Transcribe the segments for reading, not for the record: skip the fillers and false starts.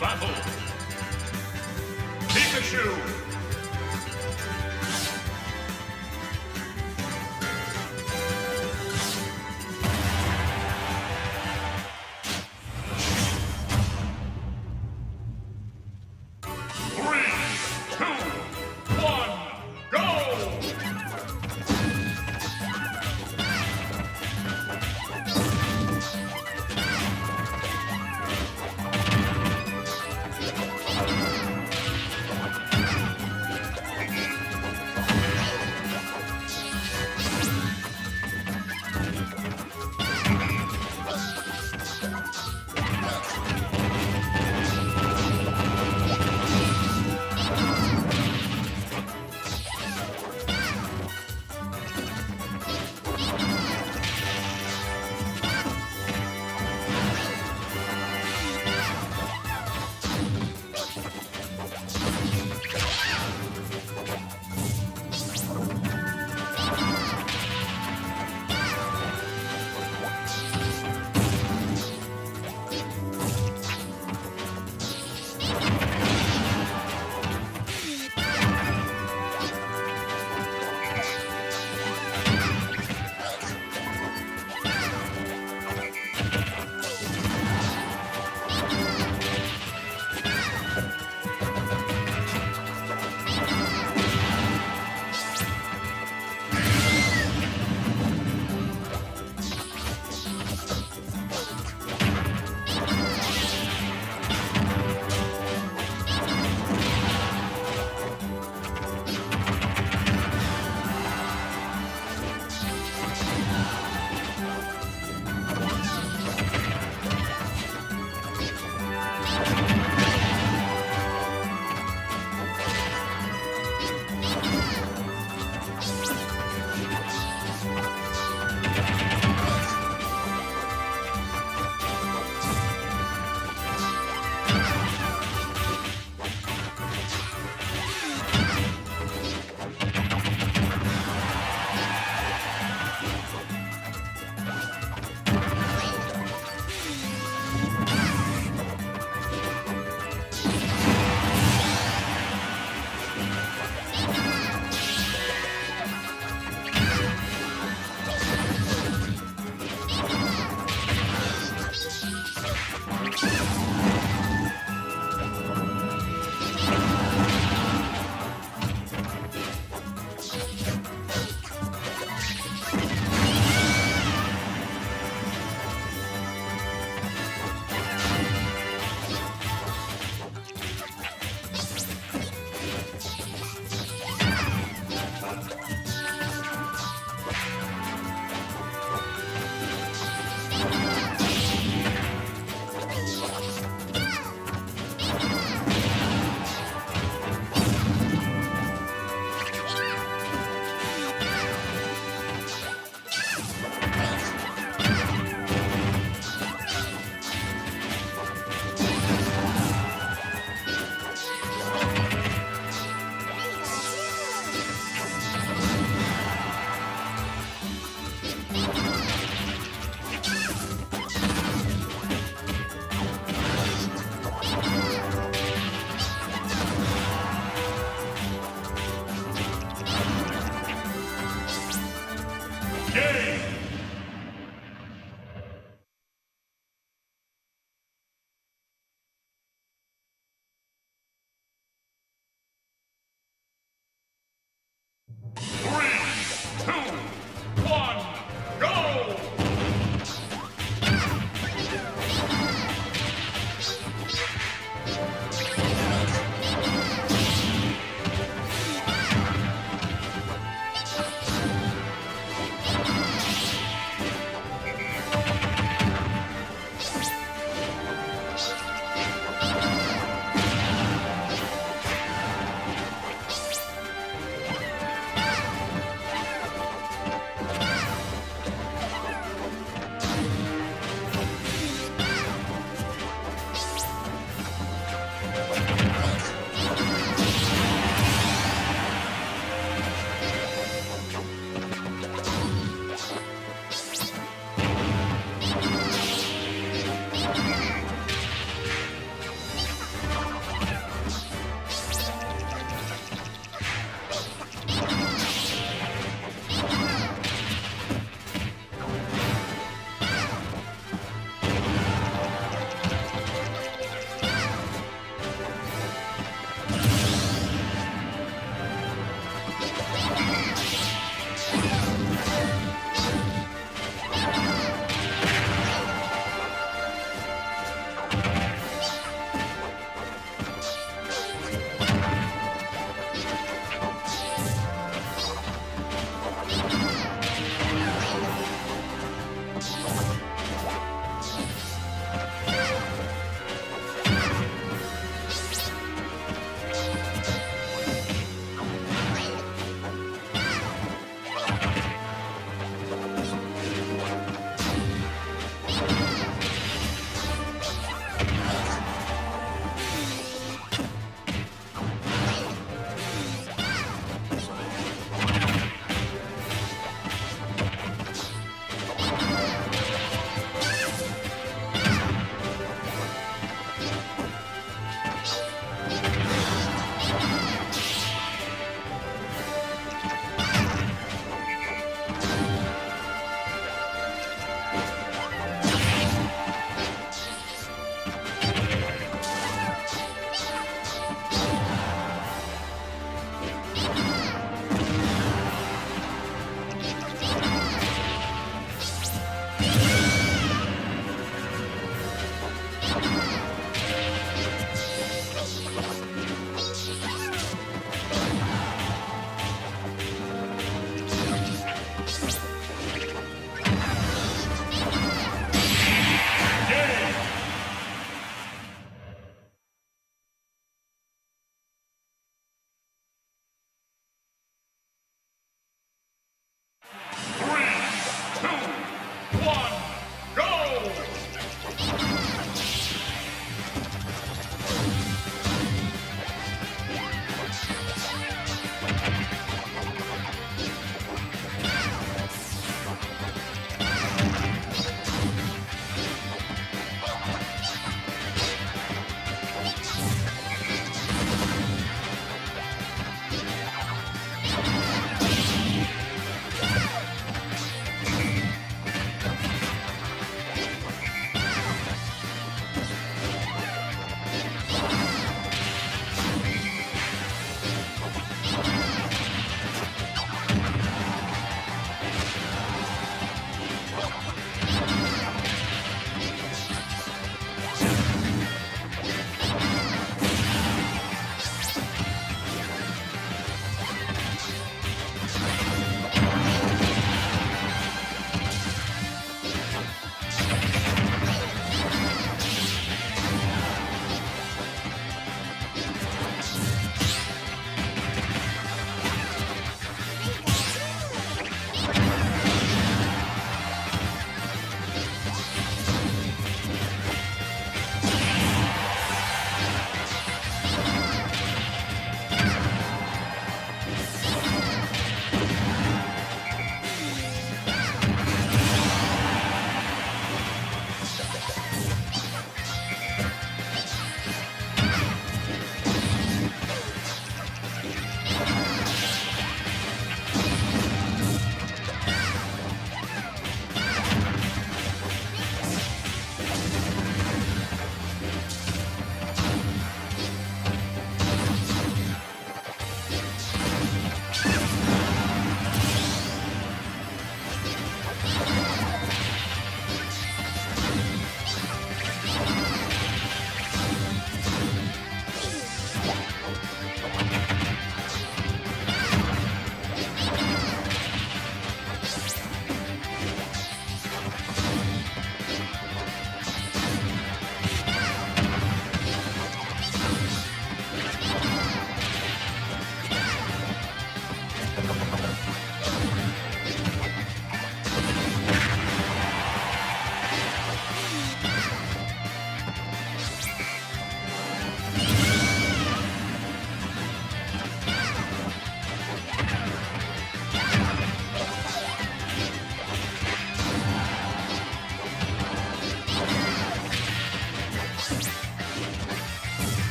battle. Pikachu.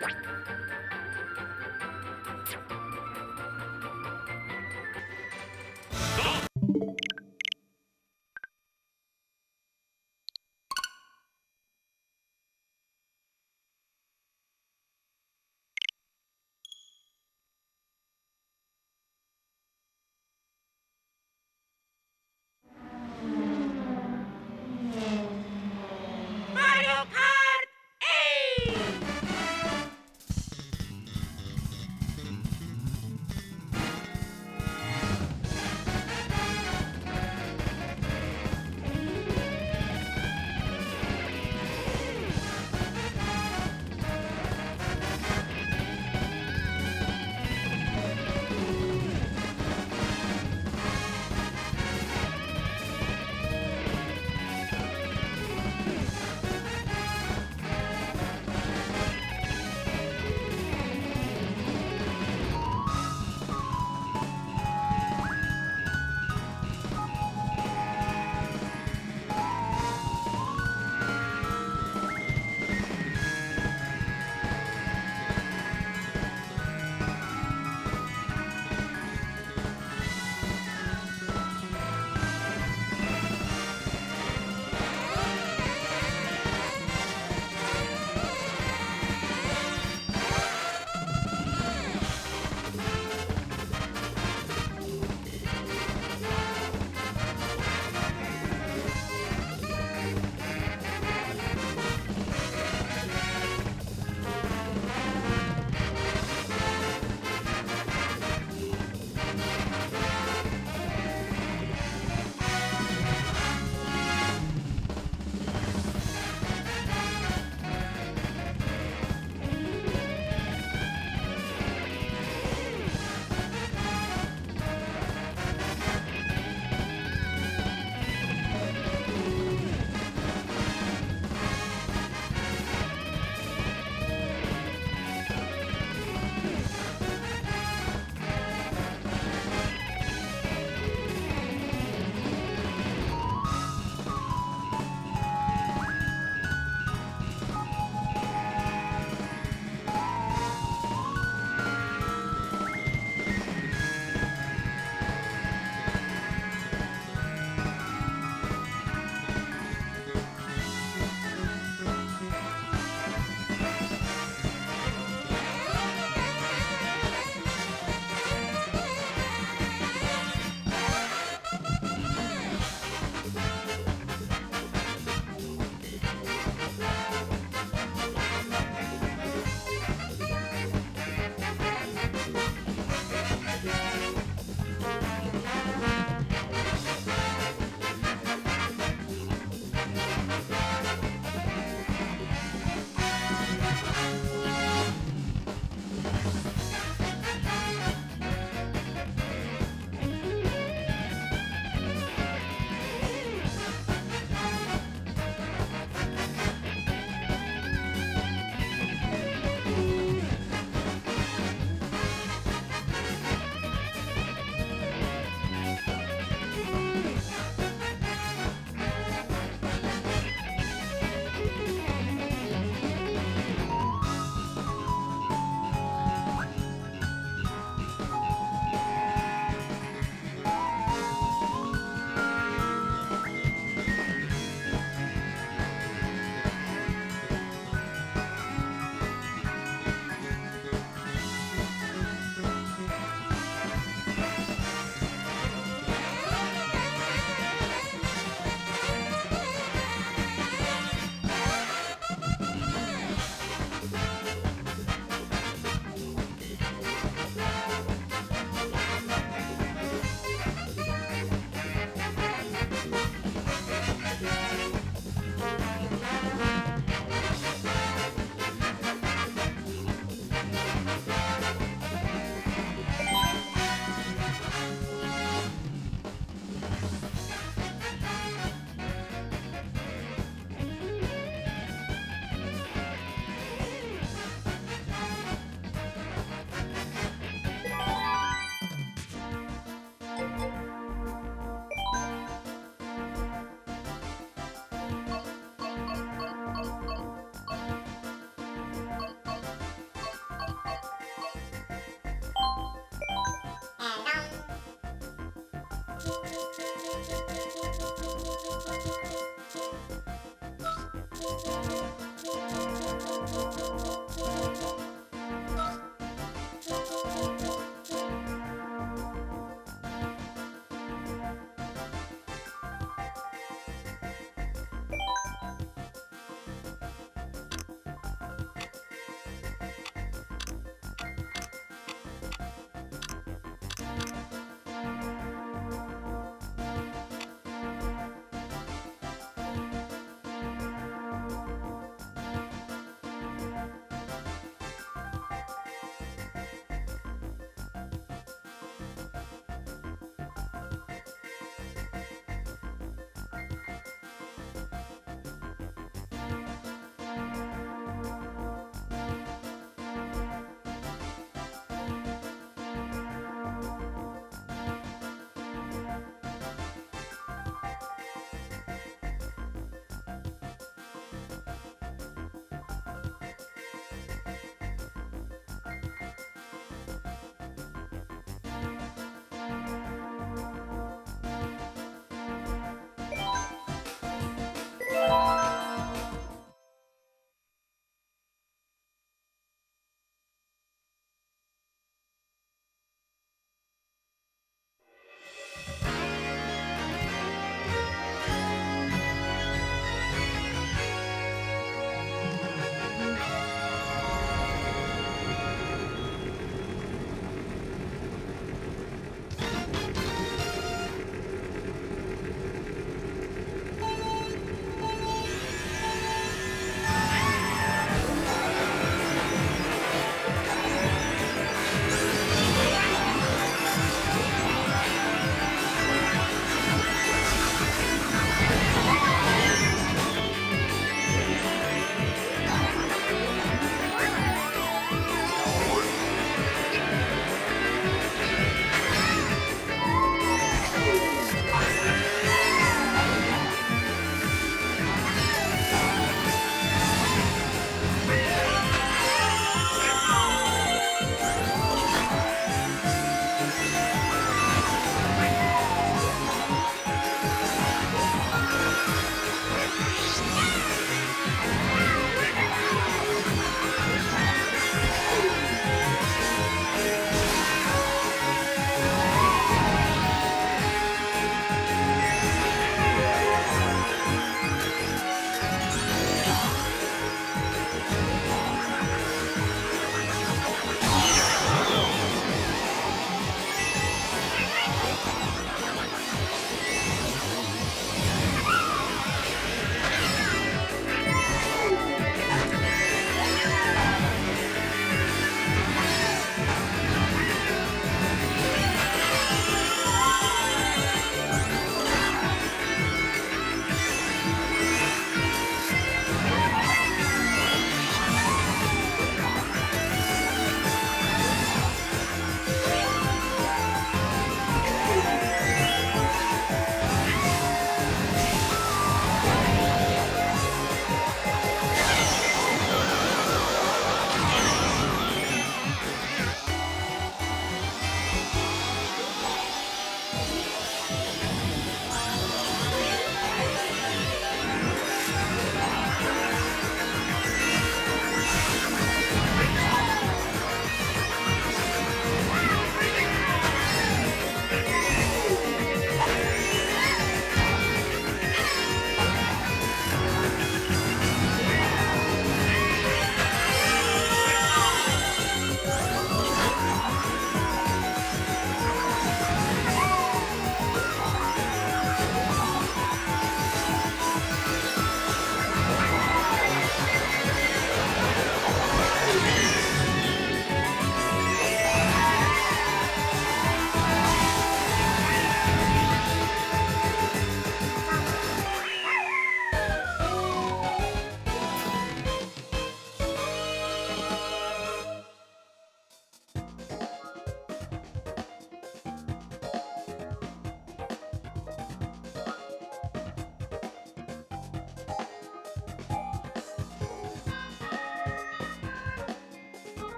Mario Kart 8!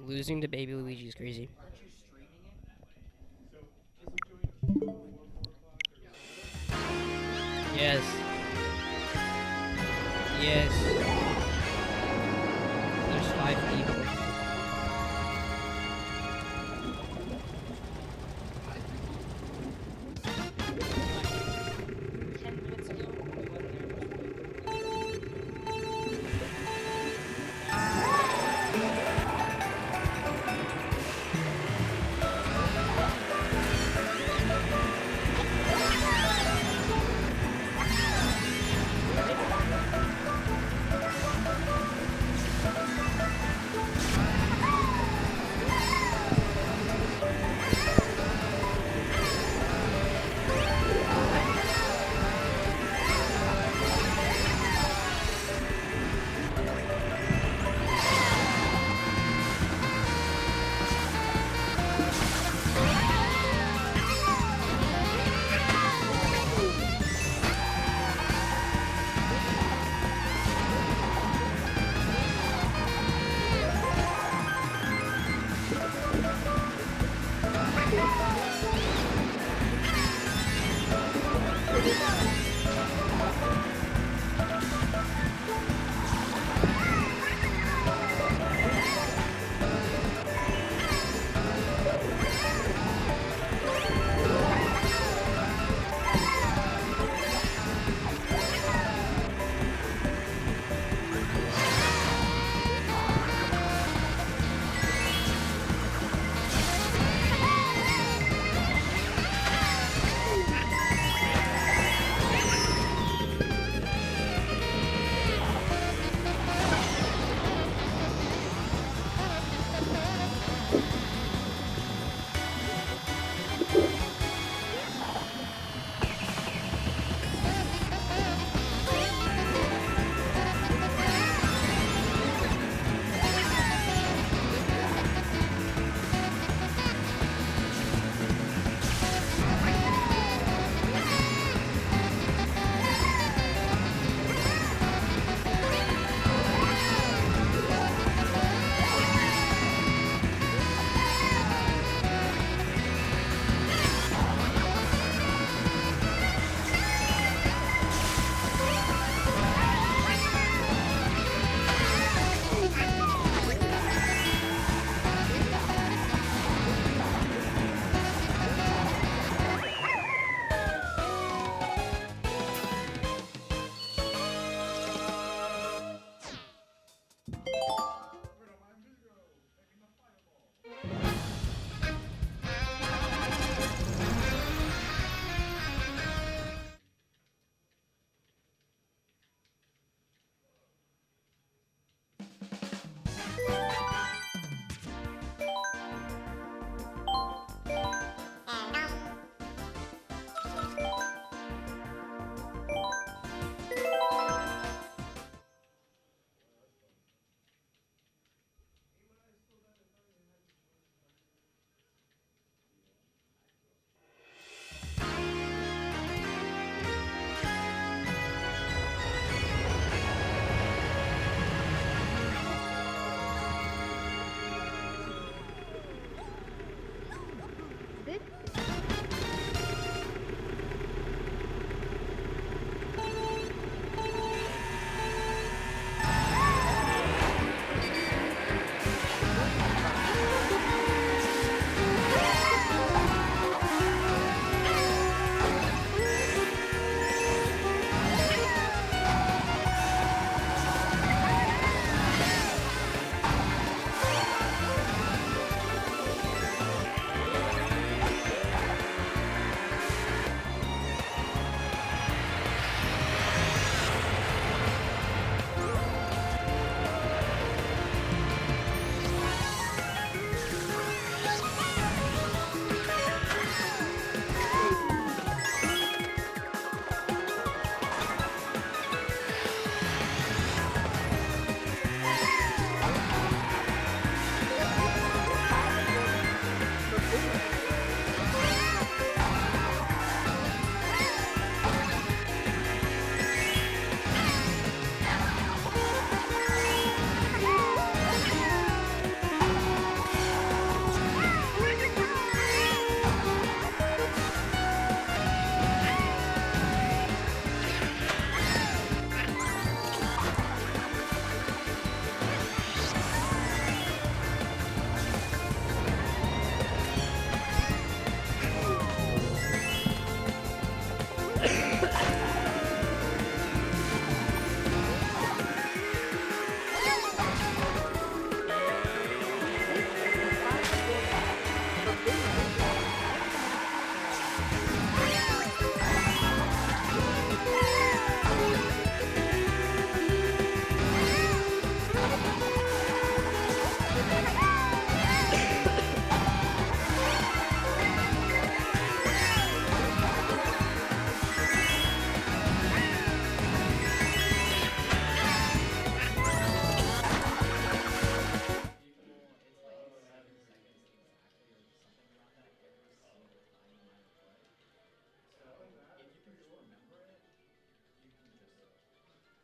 Losing to Baby Luigi is crazy. Yes. Yes. There's 5 people.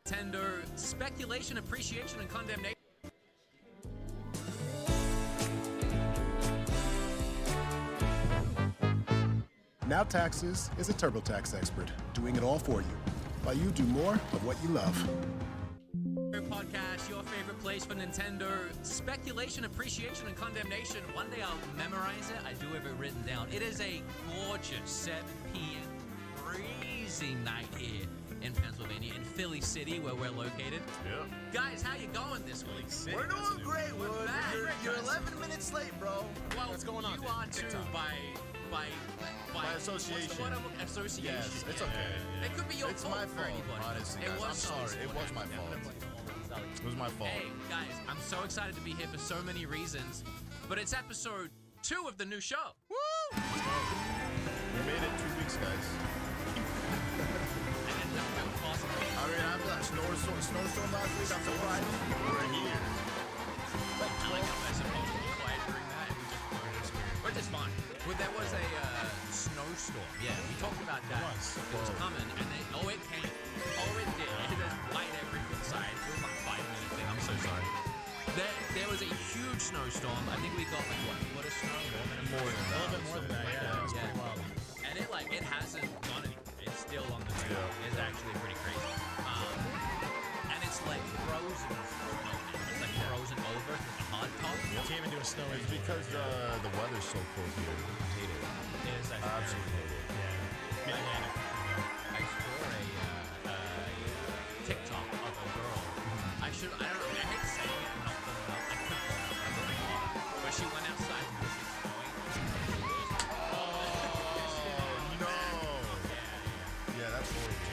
Tender speculation, appreciation, and condemnation. Now Taxes is a TurboTax expert, doing it all for you, while you do more of what you love. Podcast, your favorite place for Nintendo speculation, appreciation, and condemnation. One day I'll memorize it. I do have it written down. It is a gorgeous 7 p.m. freezing night here in Pennsylvania, in Philly City, where we're located. Yeah. Guys, how you going this week? We're doing great. You're 11 minutes late, bro. Well, what's going on? You are too by association. Association. Yes, it's okay. It could be your It's fault my for fault, anybody. honestly, guys. I'm sorry. It was my fault. It was my fault. Hey, guys, I'm so excited to be here for so many reasons, but it's episode 2 of the new show. Woo! We made it 2 weeks, guys. And nothing possible. I mean, after that snowstorm last week, I'm surprised we're here. I like how we're supposed to be quiet during that, and we just learned experience. But it's fine. Well, there was a snowstorm. Yeah, we talked about that. It was coming, and then, it came. Oh, it did. It hit us right every side. It was like 5 minute thing. I'm so sorry. There was a huge snowstorm. I think we got like what a snow? More than that. A little bit more than that, yeah. It's pretty wild. And it hasn't gone anywhere. It's still on the ground. Yeah. It's actually pretty crazy. And it's like frozen. It's like frozen over with a hard top. You can't even do a snow It's because the weather's so cold here. I hate it. It is I absolutely hate it. Yeah. Mid-Atlantic. I saw a TikTok of a girl. I don't know. I hate saying it. I'm not pulling it up. I could pull it up. I don't know. But she went outside because it's snowing. No. Yeah, that's horrible.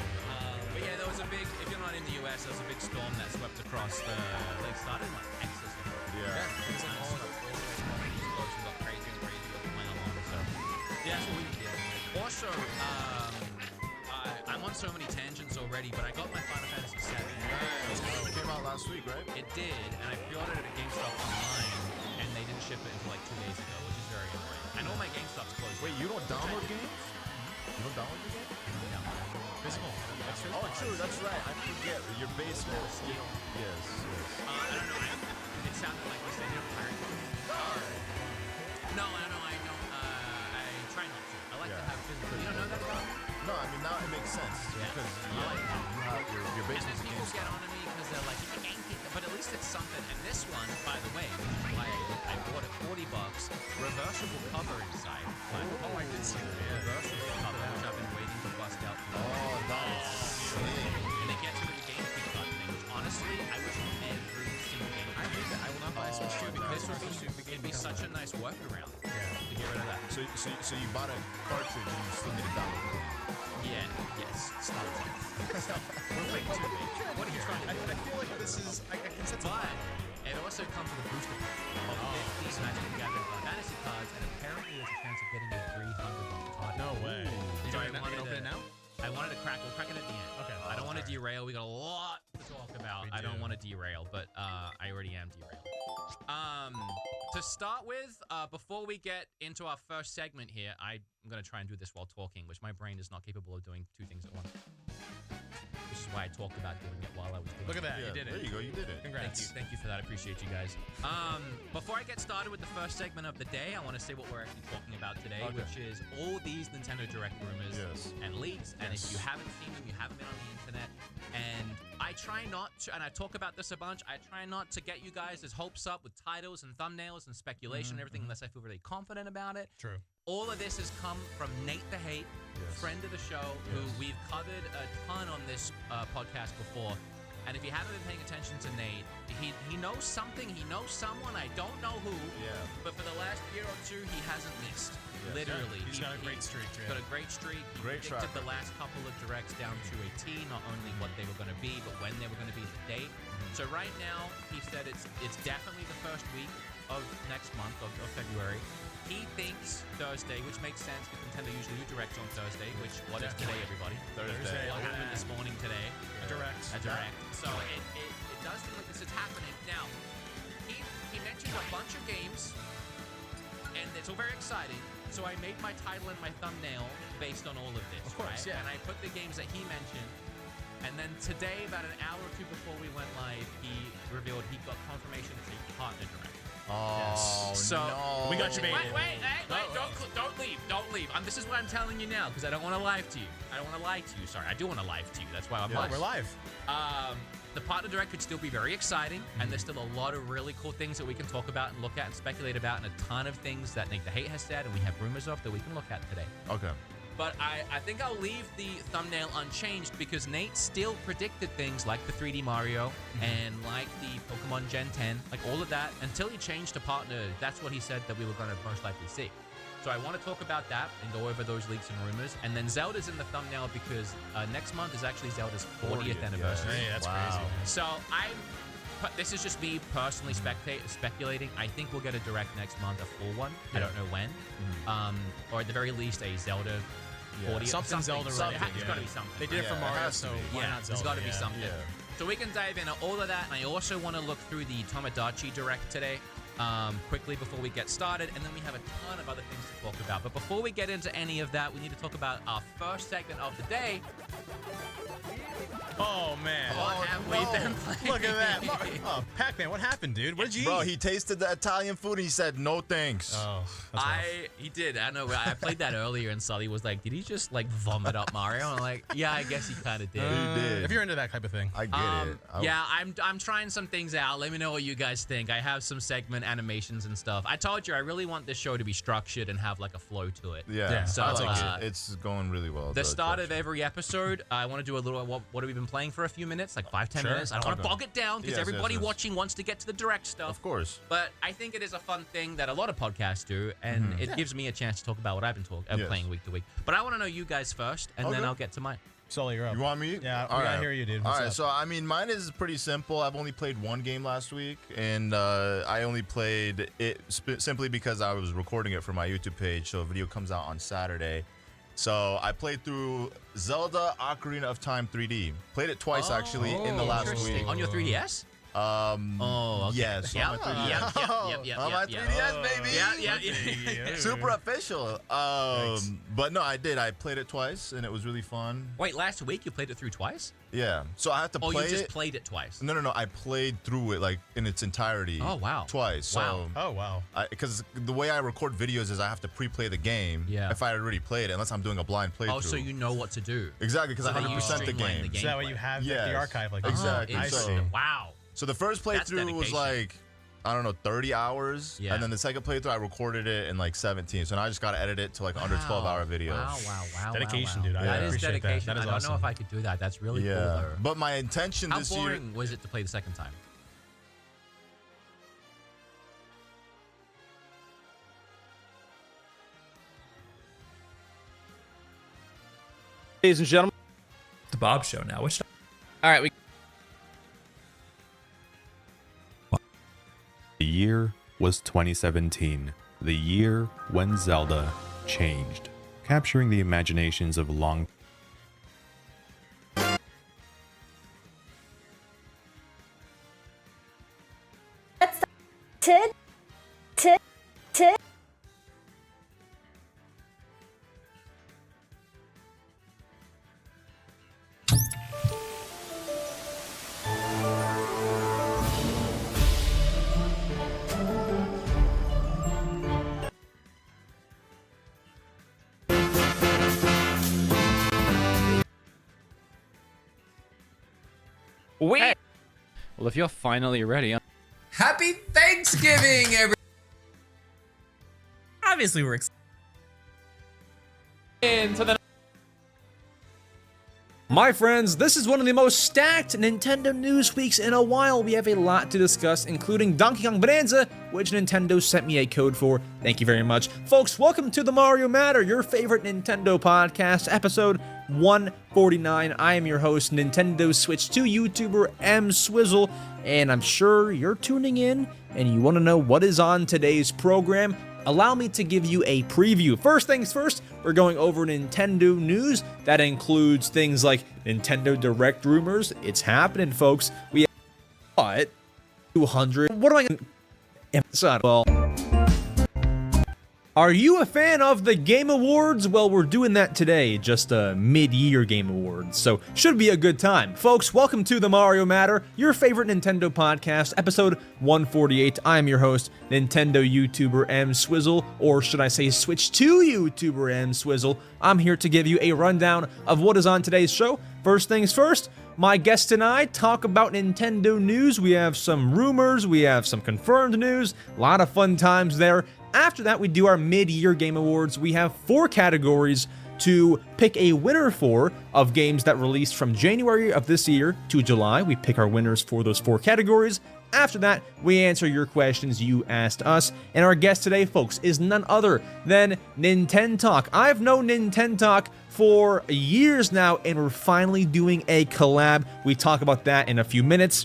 But yeah, there was a big. If you're not in the US, there was a big storm that swept across the. Like started in like Texas. Yeah. It was like all the explosion got crazy and crazy over my alarm. So yeah, that's what we did. Also, I'm on so many tangents already, but I got my Final Fantasy VII. It came out last week, right? It did, and I pre-ordered it at GameStop online, and they didn't ship it until like 2 days ago, which is very annoying. I know my GameStop's closed. Wait, you don't download games? You don't download the game? Physical. That's true. Oh, true. That's right. I forget. Your basement. Yes. I don't know. It sounded like you said you don't pirate. No, I don't. I try not to. I like to have physical. You don't know that about me? No, I mean now it makes sense because you have your And basement's then a people GameStop. get on to me because they're like, you ain't get, but at least it's something. And this one, by the way, which is why I bought it $40, reversible cover inside. Oh, I did see that. Yeah. Reversible cover, which I've been waiting to bust out. Oh, that is sick. And it gets rid of the game key card thing, which honestly, I wish every single game. I hate that. I will not buy a Switch 2 because It'd be such a nice workaround to get rid of that. So you bought a cartridge and you still need to download the game. Yeah, yes, stop. We're way too late. What are you trying to do? I feel like this is. I can sense But it also comes with a booster pack of 15 Magic the Gathering Fantasy cards, and apparently there's a chance of getting a $300 card. No way. So I Can wanted open it now? I wanted to crack. We'll crack it at the end. Okay. I don't want to derail. We got a lot to talk about. I don't want to derail, but I already am derailed. To start with, before we get into our first segment here, I'm going to try and do this while talking, which my brain is not capable of doing 2 things at once. Which is why I talked about doing it while I was doing it. Look at that. Yeah, You did it. There you go. You did it. Congrats. Thank you for that. I appreciate you guys. Before I get started with the first segment of the day, I want to say what we're actually talking about today, which is all these Nintendo Direct rumors and leaks. And if you haven't seen them, you haven't been on the internet. And I try not to, and I talk about this a bunch, I try not to get you guys' hopes up with titles and thumbnails and speculation and everything unless I feel really confident about it. True. All of this has come from Nate the Hate, friend of the show, who we've covered a ton on this podcast before. And if you haven't been paying attention to Nate, he knows something, he knows someone, I don't know who, but for the last year or two, he hasn't missed. Literally. He's got a great streak, too. Got a great streak. He predicted the last couple of directs down to a T, not only what they were going to be, but when they were going to be, the date. So right now, he said it's definitely the first week of next month, of February. He thinks Thursday, which makes sense because Nintendo usually do directs on Thursday, which, what is today, everybody? Thursday. What happened this morning today? A direct. A direct. So it does seem like this is happening. Now, he mentioned a bunch of games, and it's all very exciting. So I made my title and my thumbnail based on all of this. Of course, right? And I put the games that he mentioned, and And then today, about an hour or two before we went live, he revealed he got confirmation it's a partner direct. Oh, So no. We got you, baby. Wait, don't leave. This is why I'm telling you now, because I don't want to lie to you. Sorry, I do want to lie to you. That's why I'm Oh, live. we're live. The partner direct could still be very exciting, and there's still a lot of really cool things that we can talk about and look at and speculate about, and a ton of things that Nate the Hate has said, and we have rumors of that we can look at today. Okay. But I think I'll leave the thumbnail unchanged because Nate still predicted things like the 3D Mario and like the Pokemon Gen 10, like all of that, until he changed to partner. That's what he said that we were going to most likely see. So I want to talk about that and go over those leaks and rumors. And then Zelda's in the thumbnail because next month is actually Zelda's 40th anniversary. Hey, that's crazy. Man. So this is just me personally speculating. I think we'll get a direct next month, a full one. I don't know when. Or at the very least, a Zelda 40th. Something Zelda related. It's got to be something. They did it for Mario, so why not Zelda? There's got to be something. Yeah. So we can dive into all of that, and I also want to look through the Tomodachi Direct today quickly before we get started, and then we have a ton of other things to talk about. But before we get into any of that, we need to talk about our first segment of the day. Oh, man. What have we been playing? Look at that. Oh, Pac-Man, what happened, dude? What did you eat? Bro, he tasted the Italian food and he said, no thanks. Oh, that's rough. He did. I know. I played that earlier, and Sully was like, "Did he just like vomit up Mario?" I'm like, "Yeah, I guess he kind of did." He did. If you're into that type of thing. I get it. Yeah, I'm trying some things out. Let me know what you guys think. I have some segment animations and stuff. I told you I really want this show to be structured and have like a flow to it. Yeah, So I like it. It's going really well. The start of every episode, I want to do a little. What have we been playing for a few minutes, like 5-10 minutes? I don't want to Okay. bog it down because Yes, everybody yes. watching wants to get to the direct stuff. Of course. But I think it is a fun thing that a lot of podcasts do, and it gives me a chance to talk about what I've been playing week to week. But I want to know you guys first, and then Okay. I'll get to mine. Sully, you're up. You want me? Yeah, All we gotta right. hear you, dude. All What's right, up? so I mean, mine is pretty simple. I've only played one game last week, and I only played it simply because I was recording it for my YouTube page, so a video comes out on Saturday. So I played through Zelda Ocarina of Time 3D. Played it twice actually in the last Interesting. week. On your 3DS? Oh, okay. yes, on my 3DS. Yep, On my 3DS, baby. Yeah. Super official. But no, I did. I played it twice, and it was really fun. Wait, last week you played it through twice? Yeah. So I have to play you just it. played it twice? No. I played through it like in its entirety. Oh, wow. Twice. Wow. So, Oh, wow. because the way I record videos is I have to pre-play the game. Yeah. If I already played it, unless I'm doing a blind playthrough. Oh, so you know what to do. Exactly, because So I then you 100% the streamline game. the So that way gameplay. you have Yes. the archive like Exactly. Oh, So- interesting. Wow. So the first That's playthrough was dedication. like, I don't know, 30 hours. Yeah. And then the second playthrough, I recorded it in like 17. So now I just got to edit it to like under 12-hour video. Wow. Dedication, wow. dude. I That is appreciate that. dedication. That is I don't know awesome. if I could do that. That's really cool. Yeah. Though. But my intention How this year. boring was it to play the second time? Ladies and gentlemen, the Bob Show now. Which? All right, The year was 2017, the year when Zelda changed, capturing the imaginations of long Well, if you're finally ready, Happy Thanksgiving, everyone! Obviously, we're excited. into the. My friends, this is one of the most stacked Nintendo news weeks in a while. We have a lot to discuss, including Donkey Kong Bonanza, which Nintendo sent me a code for. Thank you very much. Folks, welcome to the Mario Matter, your favorite Nintendo podcast, episode 149. I am your host, Nintendo Switch 2 YouTuber M Swizzle, and I'm sure you're tuning in and you want to know what is on today's program. Allow me to give you a preview. First things first, we're going over Nintendo news. That includes things like Nintendo Direct rumors. It's happening, folks. We have 200. What am I going to emphasize? Well, Are you a fan of the Game Awards? Well, we're doing that today, just a mid-year Game Awards, so should be a good time. Folks, welcome to the Mario Matter, your favorite Nintendo podcast, episode 148. I'm your host, Nintendo YouTuber M Swizzle, or should I say Switch 2 YouTuber M Swizzle. I'm here to give you a rundown of what is on today's show. First things first, my guest and I talk about Nintendo news. We have some rumors, we have some confirmed news, a lot of fun times there. After that, we do our mid-year Game Awards. We have 4 categories to pick a winner for of games that released from January of this year to July. We pick our winners for those 4 categories. After that, we answer your questions you asked us. And our guest today, folks, is none other than Nintendo Talk. I've known Nintendo Talk for years now, and we're finally doing a collab. We talk about that in a few minutes.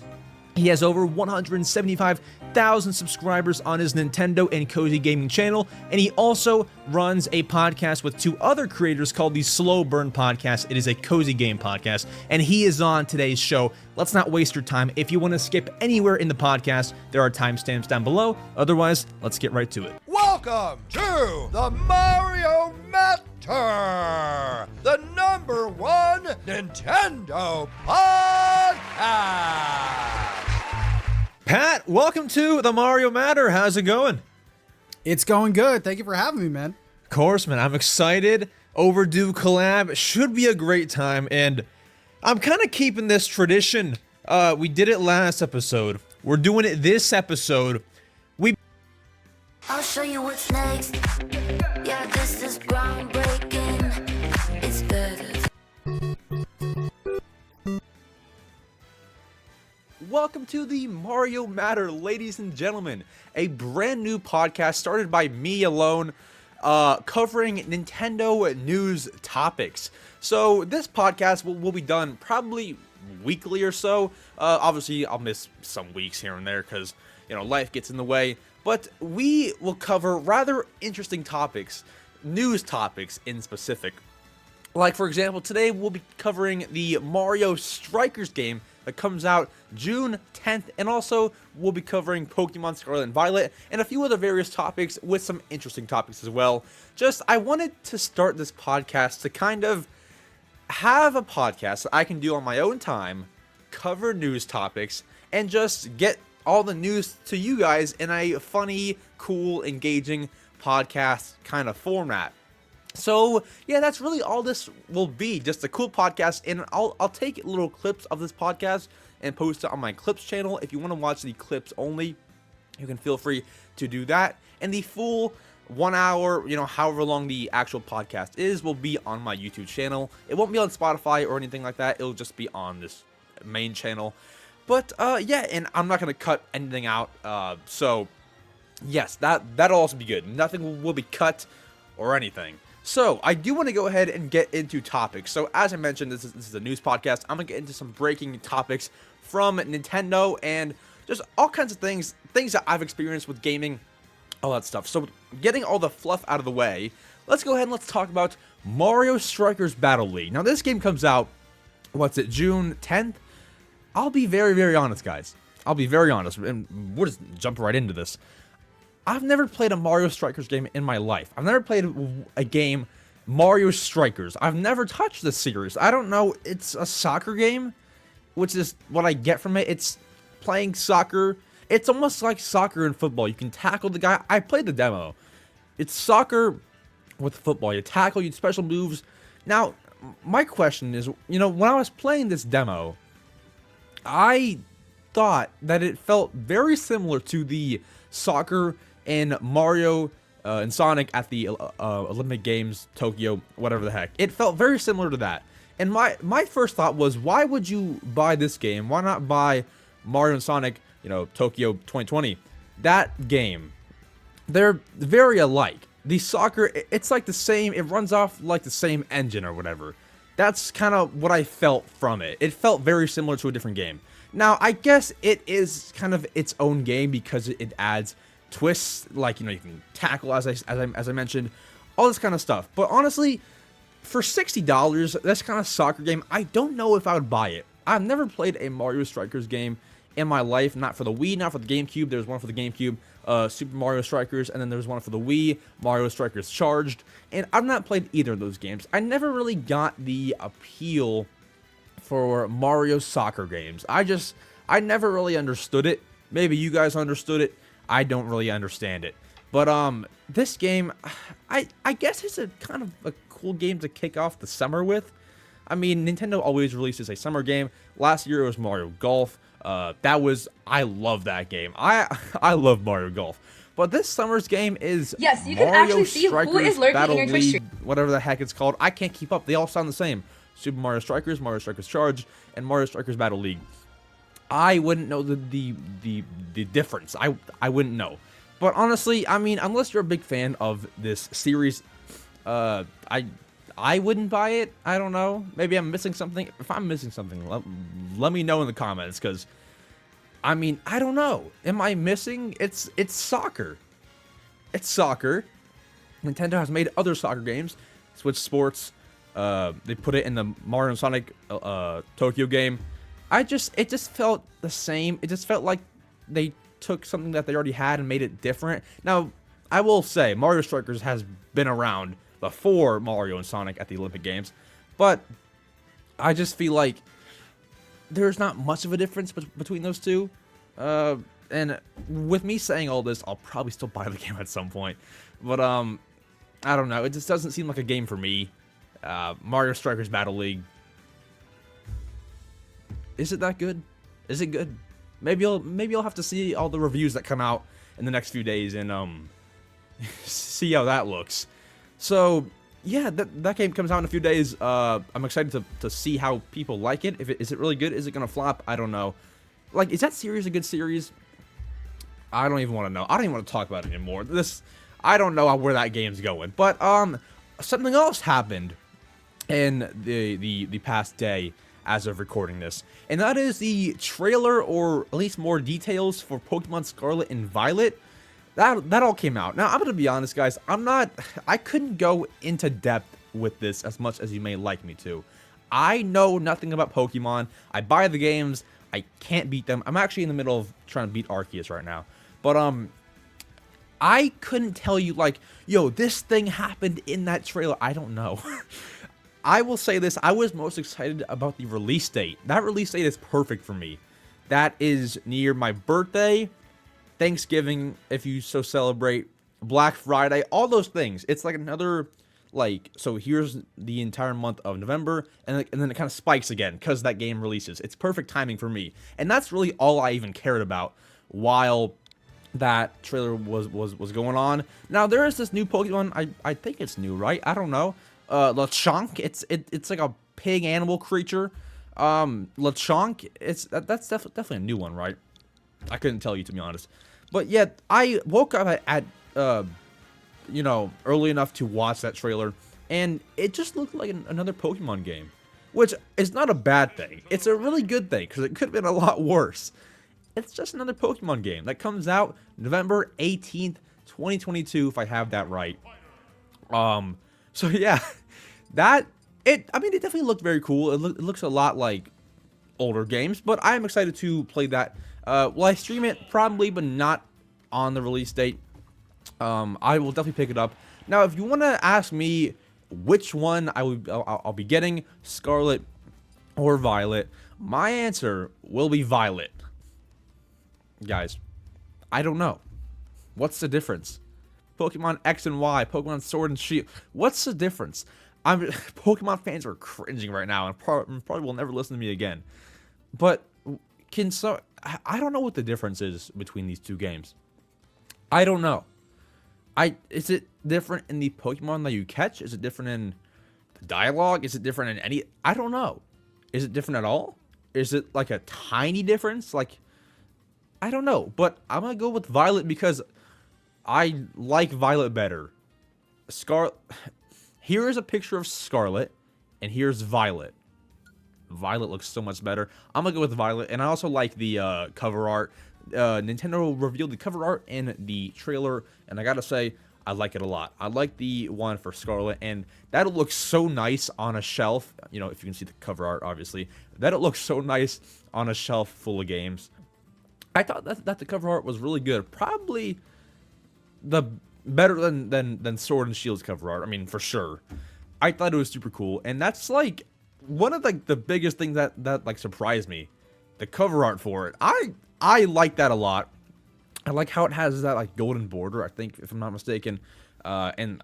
He has over 175,000 subscribers on his Nintendo and Cozy Gaming channel, and he also runs a podcast with 2 other creators called the Slow Burn Podcast. It is a cozy game podcast, and he is on today's show. Let's not waste your time. If you want to skip anywhere in the podcast, there are timestamps down below. Otherwise, let's get right to it. Welcome to the Mario Matter, the #1 Nintendo podcast. Pat, welcome to the Mario Matter. How's it going? It's going good. Thank you for having me, man. Of course, man. I'm excited. Overdue collab. Should be a great time. And I'm kind of keeping this tradition. We did it last episode. We're doing it this episode. I'll show you what's next. Yeah, this is groundbreaking. It's better. Welcome to the Mario Matter, ladies and gentlemen. A brand new podcast started by me alone, covering Nintendo news topics. So this podcast will be done probably weekly or so. Obviously, I'll miss some weeks here and there because, life gets in the way. But we will cover rather interesting topics, news topics in specific. Like, for example, today we'll be covering the Mario Strikers game that comes out June 10th, and also we'll be covering Pokemon Scarlet and Violet, and a few other various topics with some interesting topics as well. I wanted to start this podcast to kind of have a podcast that I can do on my own time, cover news topics, and just get all the news to you guys in a funny, cool, engaging podcast kind of format. So, yeah, that's really all this will be, just a cool podcast, and I'll take little clips of this podcast and post it on my clips channel. If you want to watch the clips only, you can feel free to do that, and the full 1 hour, however long the actual podcast is, will be on my YouTube channel. It won't be on Spotify or anything like that. It'll just be on this main channel. But, yeah, and I'm not going to cut anything out, so, yes, that'll also be good. Nothing will be cut or anything. So, I do want to go ahead and get into topics. So, as I mentioned, this is a news podcast. I'm going to get into some breaking topics from Nintendo and just all kinds of things that I've experienced with gaming, all that stuff. So, getting all the fluff out of the way, let's go ahead and let's talk about Mario Strikers Battle League. Now, this game comes out, June 10th? I'll be very, very honest, guys. I'll be very honest, and we'll just jump right into this. I've never played a Mario Strikers game in my life. I've never played a game, Mario Strikers. I've never touched this series. I don't know. It's a soccer game, which is what I get from it. It's playing soccer. It's almost like soccer and football. You can tackle the guy. I played the demo. It's soccer with football. You tackle, you special moves. Now, my question is, when I was playing this demo, I thought that it felt very similar to the soccer and Mario and Sonic at the Olympic Games, Tokyo, whatever the heck. It felt very similar to that. And my first thought was, why would you buy this game? Why not buy Mario and Sonic, Tokyo 2020? That game, they're very alike. The soccer, it's like the same, it runs off like the same engine or whatever. That's kind of what I felt from it. It felt very similar to a different game. Now, I guess it is kind of its own game because it adds twists, like, you can tackle, as I mentioned, all this kind of stuff. But honestly, for $60, this kind of soccer game, I don't know if I would buy it. I've never played a Mario Strikers game in my life. Not for the Wii, not for the GameCube. There's one for the GameCube, Super Mario Strikers, and then there's one for the Wii, Mario Strikers Charged. And I've not played either of those games. I never really got the appeal for Mario soccer games. I never really understood it. Maybe you guys understood it. I don't really understand it. But this game, I guess it's a kind of a cool game to kick off the summer with. I mean, Nintendo always releases a summer game. Last year it was Mario Golf. I love that game. I love Mario Golf. But this summer's game is yes, you Mario can actually see Strikers who is lurking Battle in your Twitch League, stream. whatever the heck it's called. I can't keep up. They all sound the same. Super Mario Strikers, Mario Strikers Charge, and Mario Strikers Battle League. I wouldn't know the difference. I wouldn't know. But honestly, I mean, unless you're a big fan of this series, I wouldn't buy it. I don't know. Maybe I'm missing something. If I'm missing something, let me know in the comments, because I mean, I don't know. Am I missing? It's soccer. It's soccer. Nintendo has made other soccer games. Switch Sports. They put it in the Mario and Sonic Tokyo game. It just felt the same. It just felt like they took something that they already had and made it different. Now, I will say, Mario Strikers has been around before Mario and Sonic at the Olympic Games, but I just feel like there's not much of a difference between those two. And with me saying all this, I'll probably still buy the game at some point. But I don't know. It just doesn't seem like a game for me. Mario Strikers Battle League. Is it that good? Is it good? Maybe I'll have to see all the reviews that come out in the next few days and see how that looks. So yeah, that game comes out in a few days. I'm excited to see how people like it. Is it really good? Is it gonna flop? I don't know. Like, is that series a good series? I don't even want to know. I don't even want to talk about it anymore. I don't know where that game's going. But something else happened in the past day as of recording this, and that is the trailer, or at least more details, for Pokemon Scarlet and Violet. That all came out. Now, I'm gonna be honest, guys. I couldn't go into depth with this as much as you may like me to. I know nothing about Pokemon. I buy the games. I can't beat them. I'm actually in the middle of trying to beat Arceus right now. But I couldn't tell you, like, yo, this thing happened in that trailer. I don't know. I will say this. I was most excited about the release date. That release date is perfect for me. That is near my birthday, Thanksgiving, if you so celebrate, Black Friday, all those things. It's like another, like, so here's the entire month of November, and then it kind of spikes again because that game releases. It's perfect timing for me. And that's really all I even cared about while that trailer was going on. Now, there is this new Pokemon. I think it's new, right? I don't know. Lechonk. It's like a pig animal creature. Lechonk. That's definitely a new one, right? I couldn't tell you, to be honest. But yeah, I woke up at early enough to watch that trailer, and it just looked like another Pokemon game, which is not a bad thing. It's a really good thing, because it could have been a lot worse. It's just another Pokemon game that comes out November 18th, 2022, if I have that right. So yeah, it definitely looked very cool. It looks a lot like older games, but I'm excited to play that. Will I stream it? Probably, but not on the release date. I will definitely pick it up. Now, if you want to ask me which one I'll be getting, Scarlet or Violet, my answer will be Violet. Guys, I don't know. What's the difference? Pokemon X and Y, Pokemon Sword and Shield. What's the difference? Pokemon fans are cringing right now and probably will never listen to me again. But I don't know what the difference is between these two games. I don't know. Is it different in the Pokemon that you catch? Is it different in the dialogue? Is it different in any? I don't know. Is it different at all? Is it like a tiny difference? Like, I don't know. But I'm gonna go with Violet because I like Violet better. Here is a picture of Scarlet, and here's Violet. Violet looks so much better. I'm gonna go with Violet, and I also like the cover art. Nintendo revealed the cover art in the trailer, and I gotta say, I like it a lot. I like the one for Scarlet, and that'll look so nice on a shelf. You know, if you can see the cover art, obviously. That'll look so nice on a shelf full of games. I thought that the cover art was really good. Probably the better than Sword and Shield's cover art. I mean, for sure. I thought it was super cool, and that's like one of the biggest things that like surprised me. The cover art for it. I like that a lot. I like how it has that like golden border, I think, if I'm not mistaken. And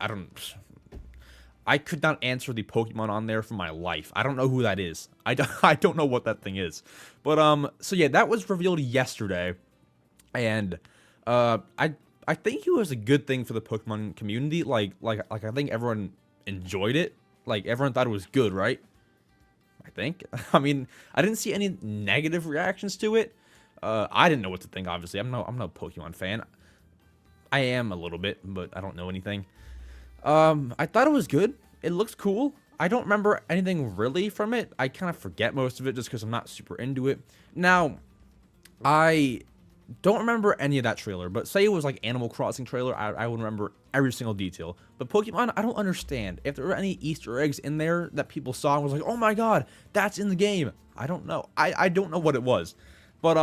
I could not answer the Pokemon on there for my life. I don't know who that is. I don't know what that thing is. But so yeah, that was revealed yesterday, and I think it was a good thing for the Pokemon community. Like I think everyone enjoyed it. Like everyone thought it was good, right? I think. I mean, I didn't see any negative reactions to it. I didn't know what to think. Obviously, I'm no Pokemon fan. I am a little bit, but I don't know anything. I thought it was good. It looks cool. I don't remember anything really from it. I kind of forget most of it just because I'm not super into it. Now, I don't remember any of that trailer, but say it was like Animal Crossing trailer, I would remember every single detail. But Pokemon, I don't understand. If there were any Easter eggs in there that people saw and was like, oh my god, that's in the game. I don't know. I don't know what it was. But,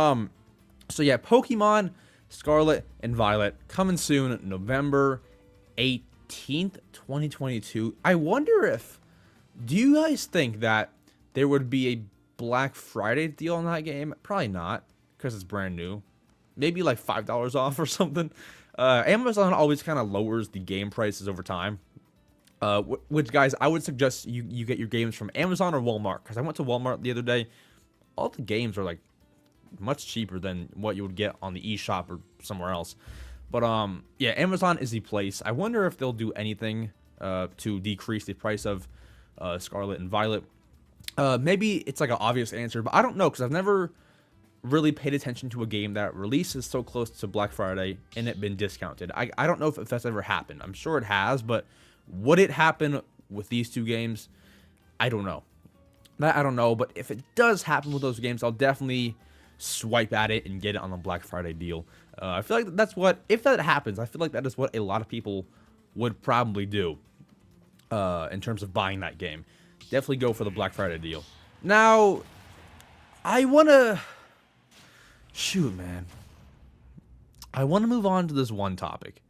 so yeah, Pokemon Scarlet and Violet coming soon, November 18th, 2022. I wonder do you guys think that there would be a Black Friday deal on that game? Probably not, because it's brand new. Maybe like $5 off or something. Amazon always kind of lowers the game prices over time. Which, guys, I would suggest you get your games from Amazon or Walmart, because I went to Walmart the other day. All the games are like much cheaper than what you would get on the eShop or somewhere else. But yeah, Amazon is the place. I wonder if they'll do anything to decrease the price of Scarlet and Violet. Maybe it's like an obvious answer, but I don't know, because I've never really paid attention to a game that releases so close to Black Friday and it been discounted. I don't know if that's ever happened. I'm sure it has, but would it happen with these two games? I don't know. That I don't know, but if it does happen with those games, I'll definitely swipe at it and get it on the Black Friday deal. I feel like that's what, if that happens, I feel like that is what a lot of people would probably do in terms of buying that game. Definitely go for the Black Friday deal. Now, I want to... Shoot, man. I want to move on to this one topic.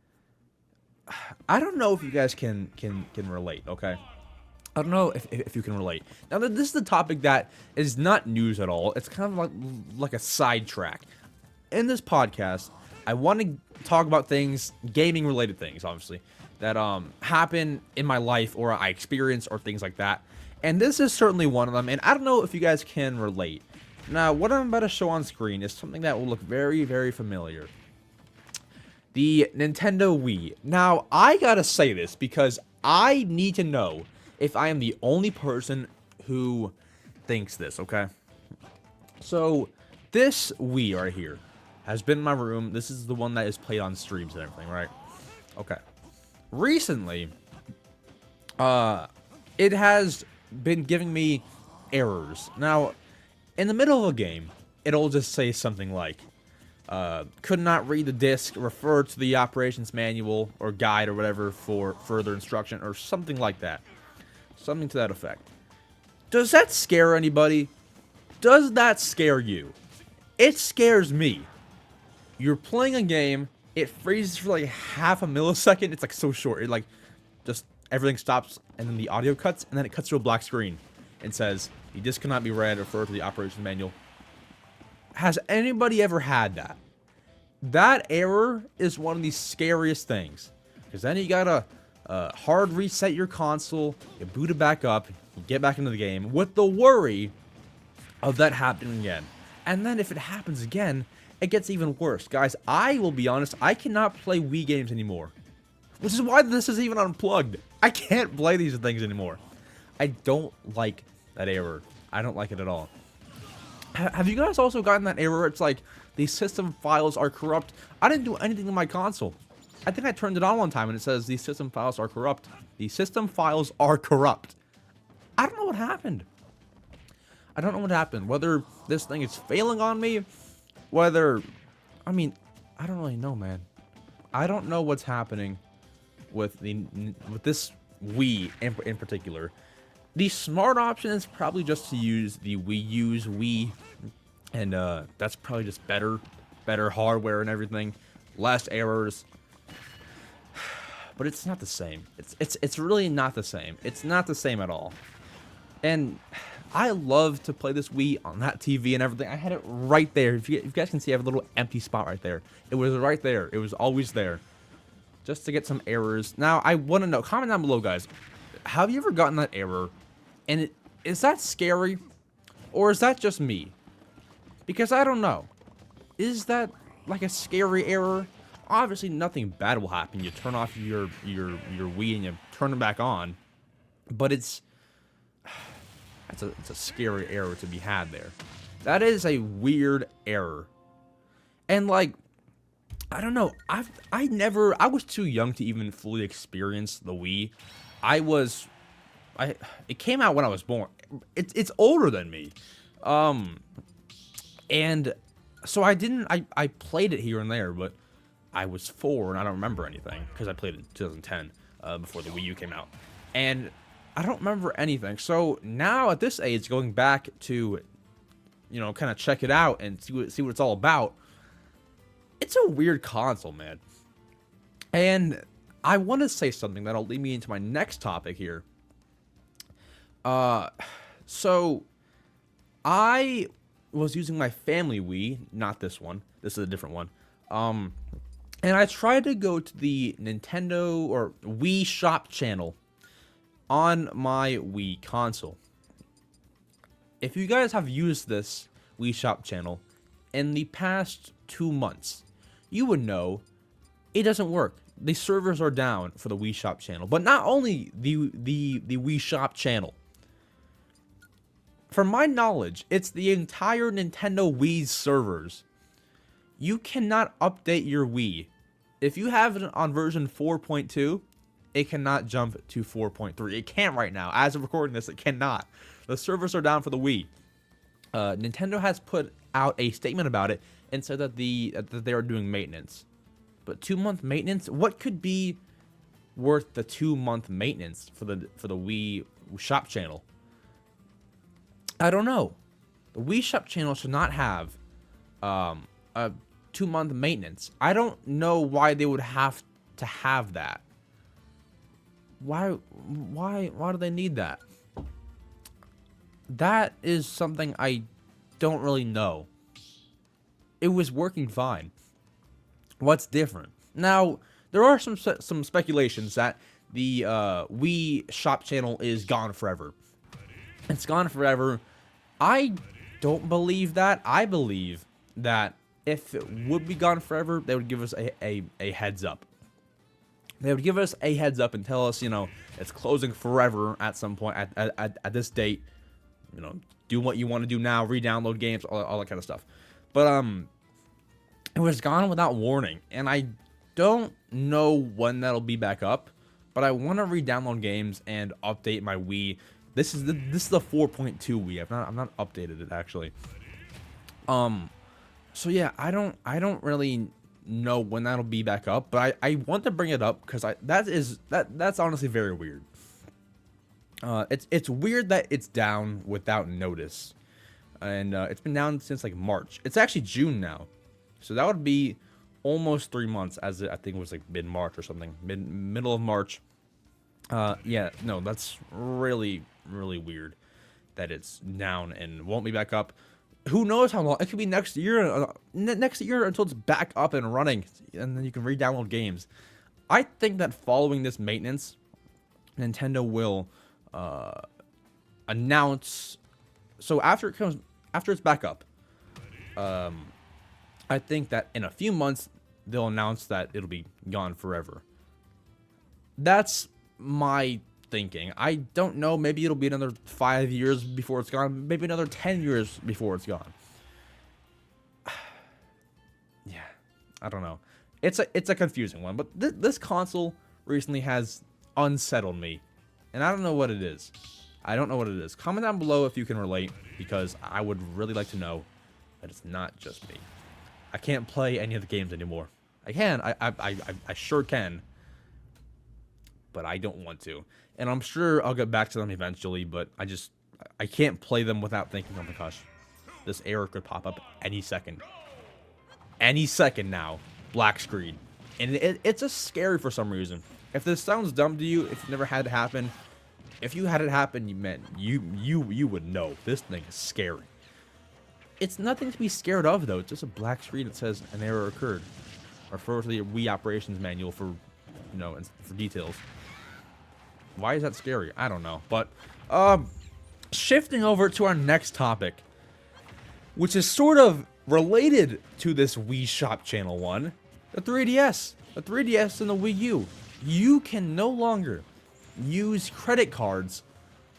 I don't know if you guys can relate, okay? I don't know if you can relate. Now, this is the topic that is not news at all. It's kind of like a sidetrack. In this podcast, I want to talk about things, gaming-related things, obviously, that happen in my life or I experience or things like that. And this is certainly one of them, and I don't know if you guys can relate. Now, what I'm about to show on screen is something that will look very, very familiar. The Nintendo Wii. Now, I gotta say this because I need to know if I am the only person who thinks this, okay? So, this Wii right here has been in my room. This is the one that is played on streams and everything, right? Okay. Recently, it has been giving me errors. Now, in the middle of a game, it'll just say something like, could not read the disc, refer to the operations manual or guide or whatever for further instruction or something like that. Something to that effect. Does that scare anybody? Does that scare you? It scares me. You're playing a game, it freezes for like half a millisecond. It's like so short. It like just everything stops and then the audio cuts and then it cuts to a black screen and says, the disc cannot be read, refer to the operations manual. Has anybody ever had that? That error is one of the scariest things. Because then you gotta hard reset your console, you boot it back up, you get back into the game with the worry of that happening again. And then if it happens again, it gets even worse. Guys, I will be honest, I cannot play Wii games anymore. Which is why this is even unplugged. I can't play these things anymore. I don't like that error. I don't like it at all. Have you guys also gotten that error? It's like, the system files are corrupt. I didn't do anything to my console. I think I turned it on one time and it says, these system files are corrupt. The system files are corrupt. I don't know what happened. I don't know what happened. Whether this thing is failing on me, whether... I mean, I don't really know, man. I don't know what's happening with this Wii in particular. The smart option is probably just to use the Wii U's Wii, and that's probably just better. better hardware and everything, less errors. But it's not the same. It's really not the same. It's not the same at all. And I love to play this Wii on that TV and everything. I had it right there. If you guys can see, I have a little empty spot right there. It was right there. It was always there. Just to get some errors. Now, I want to know, comment down below, guys. Have you ever gotten that error? And is that scary? Or is that just me? Because I don't know. Is that like a scary error? Obviously, nothing bad will happen. You turn off your Wii and you turn it back on. But it's a scary error to be had there. That is a weird error. And like, I don't know. I was too young to even fully experience the Wii. It came out when I was born. It's older than me. And so I played it here and there, but I was 4 and I don't remember anything because I played it in 2010 before the Wii U came out. And I don't remember anything. So now at this age, going back to, kind of check it out and see what it's all about. It's a weird console, man. And I want to say something that'll lead me into my next topic here. So I was using my family Wii, not this one. This is a different one. And I tried to go to the Nintendo or Wii Shop channel on my Wii console. If you guys have used this Wii Shop channel in the past 2 months, you would know it doesn't work. The servers are down for the Wii Shop channel, but not only the Wii Shop channel. From my knowledge, it's the entire Nintendo Wii servers. You cannot update your Wii. If you have it on version 4.2, it cannot jump to 4.3. It can't right now. As of recording this, it cannot. The servers are down for the Wii. Nintendo has put out a statement about it and said that they are doing maintenance. But 2-month maintenance? What could be worth the 2-month maintenance for the Wii Shop channel? I don't know. The Wii Shop channel should not have a 2-month maintenance. I don't know why they would have to have that. Why do they need that? That is something I don't really know. It was working fine. What's different? Now, there are some speculations that the Wii Shop channel is gone forever. It's gone forever. I don't believe that. I believe that if it would be gone forever, they would give us a heads up. They would give us a heads up and tell us, it's closing forever at some point at this date. Do what you want to do now, re-download games, all that kind of stuff. But it was gone without warning, and I don't know when that'll be back up. But I want to re-download games and update my Wii. This is the 4.2 Wii. I've not updated it actually. So yeah, I don't really know when that'll be back up, but I want to bring it up because that's honestly very weird. It's weird that it's down without notice, and it's been down since like March. It's actually June now, so that would be almost 3 months, as I think it was like mid-March or something, middle of March. Yeah, no, that's really weird that it's down and won't be back up. Who knows how long? It could be next year. Next year until it's back up and running, and then you can re-download games. I think that following this maintenance, Nintendo will announce. So after it's back up, I think that in a few months they'll announce that it'll be gone forever. That's my thinking. I don't know. Maybe it'll be another 5 years before it's gone. Maybe another 10 years before it's gone. Yeah, I don't know. It's a confusing one. But this console recently has unsettled me, and I don't know what it is. I don't know what it is. Comment down below if you can relate, because I would really like to know that it's not just me. I can't play any of the games anymore. I can. I sure can. But I don't want to. And I'm sure I'll get back to them eventually, but I can't play them without thinking, oh my gosh, this error could pop up any second. any second now, black screen. And it's just scary for some reason. If this sounds dumb to you, if you've never had it happen, if you had it happen, you would know. This thing is scary. It's nothing to be scared of, though. It's just a black screen that says an error occurred. Refer to the Wii operations manual for, for details. Why is that scary? I don't know. But, shifting over to our next topic, which is sort of related to this Wii Shop Channel 1, the 3DS. The 3DS and the Wii U. You can no longer use credit cards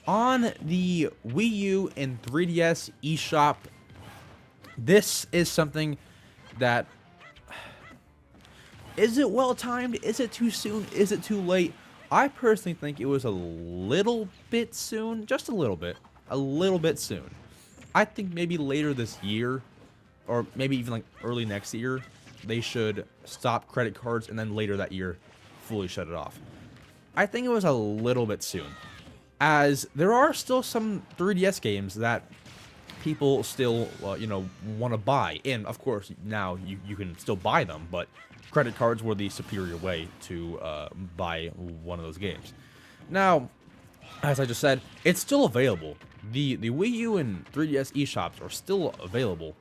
on the Wii U and 3DS eShop. This is something that... Is it well-timed? Is it too soon? Is it too late? I personally think it was a little bit soon. Just a little bit. A little bit soon. I think maybe later this year, or maybe even like early next year, they should stop credit cards and then later that year fully shut it off. I think it was a little bit soon, as there are still some 3DS games that people still, want to buy. And of course, now you can still buy them, but credit cards were the superior way to buy one of those games. Now, as I just said, it's still available. The Wii U and 3DS eShops are still available.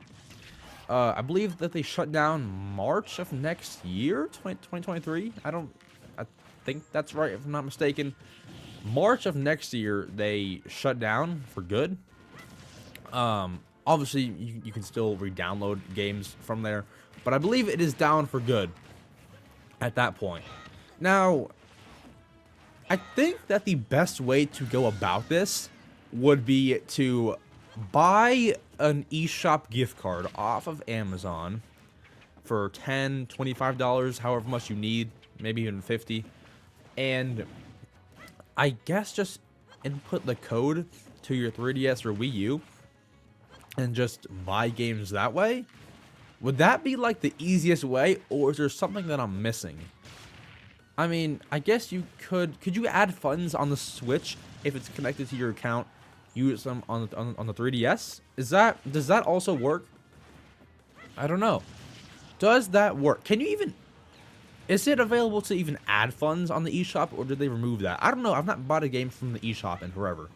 I believe that they shut down March of next year, 2023. I think that's right, if I'm not mistaken. March of next year, they shut down for good. Obviously, you can still re-download games from there, but I believe it is down for good at that point. Now, I think that the best way to go about this would be to buy an eShop gift card off of Amazon for $10, $25, however much you need, maybe even $50, and I guess just input the code to your 3DS or Wii U and just buy games that way. Would that be like the easiest way, or is there something that I'm missing? I mean, I guess you could you add funds on the Switch if it's connected to your account? Use them on the 3DS? Does that also work? I don't know. Does that work? Can you even... Is it available to even add funds on the eShop, or did they remove that? I don't know. I've not bought a game from the eShop in forever.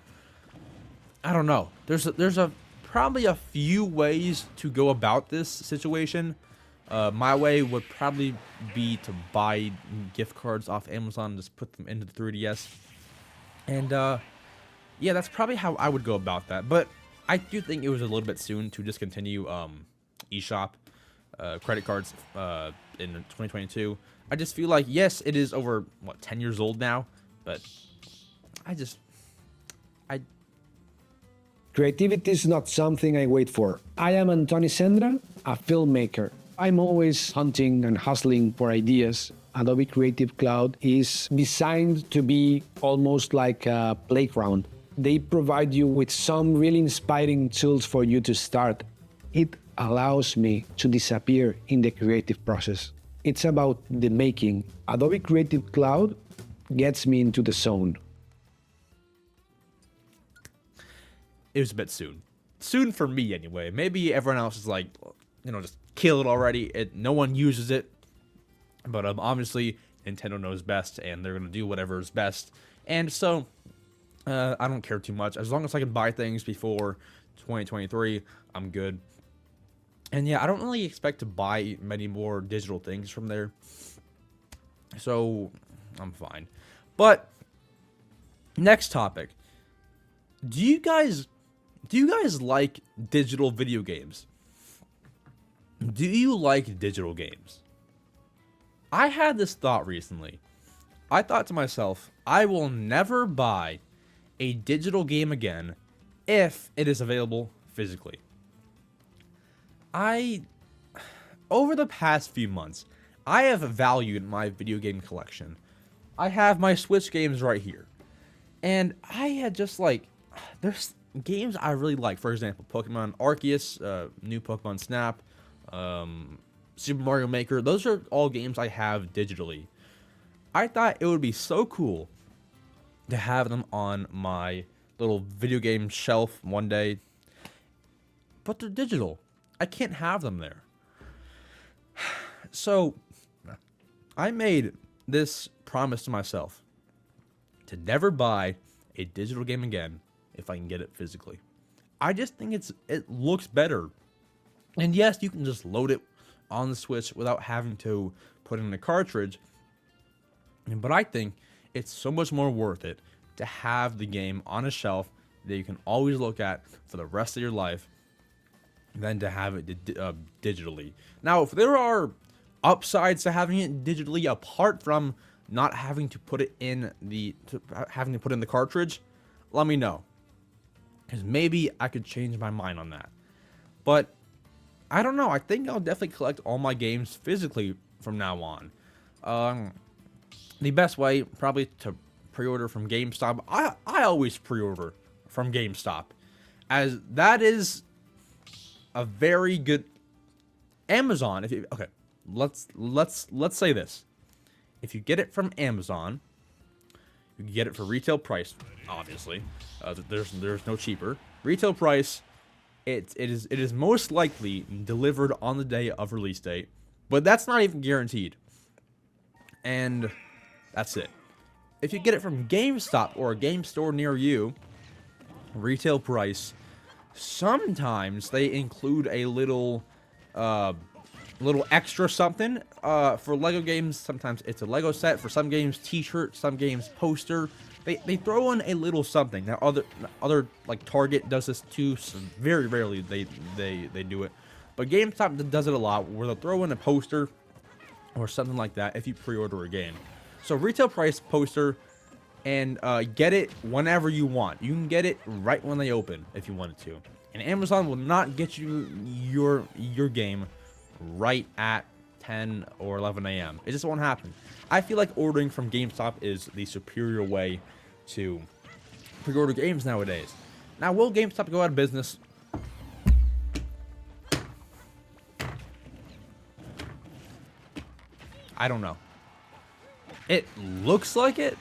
I don't know. There's probably a few ways to go about this situation. My way would probably be to buy gift cards off Amazon and just put them into the 3DS. And, yeah, that's probably how I would go about that. But I do think it was a little bit soon to discontinue eShop credit cards in 2022. I just feel like, yes, it is over, 10 years old now, but Creativity is not something I wait for. I am Antoni Sendra, a filmmaker. I'm always hunting and hustling for ideas. Adobe Creative Cloud is designed to be almost like a playground. They provide you with some really inspiring tools for you to start. It allows me to disappear in the creative process. It's about the making. Adobe Creative Cloud gets me into the zone. It was a bit soon. Soon for me, anyway. Maybe everyone else is like, just kill it already. No one uses it. But obviously, Nintendo knows best, and they're going to do whatever is best. And so, I don't care too much. As long as I can buy things before 2023, I'm good. And yeah, I don't really expect to buy many more digital things from there. So, I'm fine. But, next topic. Do you guys like digital video games? Do you like digital games? I had this thought recently. I thought to myself, I will never buy a digital game again if it is available physically. Over the past few months, I have valued my video game collection. I have my Switch games right here. And I had just there's games I really like. For example, Pokemon Arceus, new Pokemon Snap, Super Mario Maker. Those are all games I have digitally. I thought it would be so cool to have them on my little video game shelf one day. But they're digital. I can't have them there. So, I made this promise to myself to never buy a digital game again if I can get it physically. I just think it looks better. And yes, you can just load it on the Switch without having to put in a cartridge. But I think it's so much more worth it to have the game on a shelf that you can always look at for the rest of your life than to have it digitally. Now, if there are upsides to having it digitally apart from not having to put it in the cartridge, let me know, because maybe I could change my mind on that. But I don't know. I think I'll definitely collect all my games physically from now on. The best way probably to pre-order from GameStop. I always pre-order from GameStop, as that is a very good Amazon. If you let's say this: if you get it from Amazon, you can get it for retail price. Obviously, there's no cheaper retail price. It is most likely delivered on the day of release date, but that's not even guaranteed. And that's it. If you get it from GameStop or a game store near you, retail price, sometimes they include a little extra something. For Lego games, sometimes it's a Lego set. For some games, T-shirt. Some games, poster. They throw in a little something. Now other like Target does this too. So very rarely they do it, but GameStop does it a lot, where they'll throw in a poster or something like that if you pre-order a game. So retail price, poster, and get it whenever you want. You can get it right when they open if you wanted to. And Amazon will not get you your game right at 10 or 11 a.m. It just won't happen. I feel like ordering from GameStop is the superior way to pre-order games nowadays. Now, will GameStop go out of business? I don't know. It looks like it.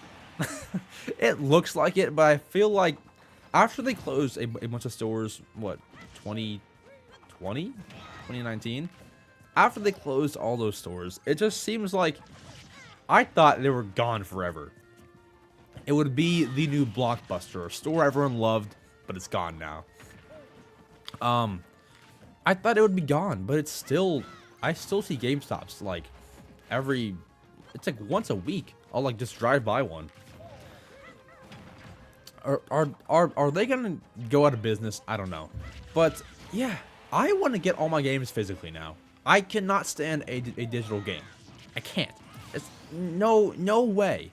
It looks like it, but I feel like after they closed a bunch of stores, what, 2019? After they closed all those stores, it just seems like I thought they were gone forever. It would be the new Blockbuster, a store everyone loved, but it's gone now. I thought it would be gone, but it's still, I still see GameStops like it's like once a week. I'll like just drive by one. Are they gonna go out of business? I don't know, but yeah, I want to get all my games physically now. I cannot stand a digital game. I can't. It's no way.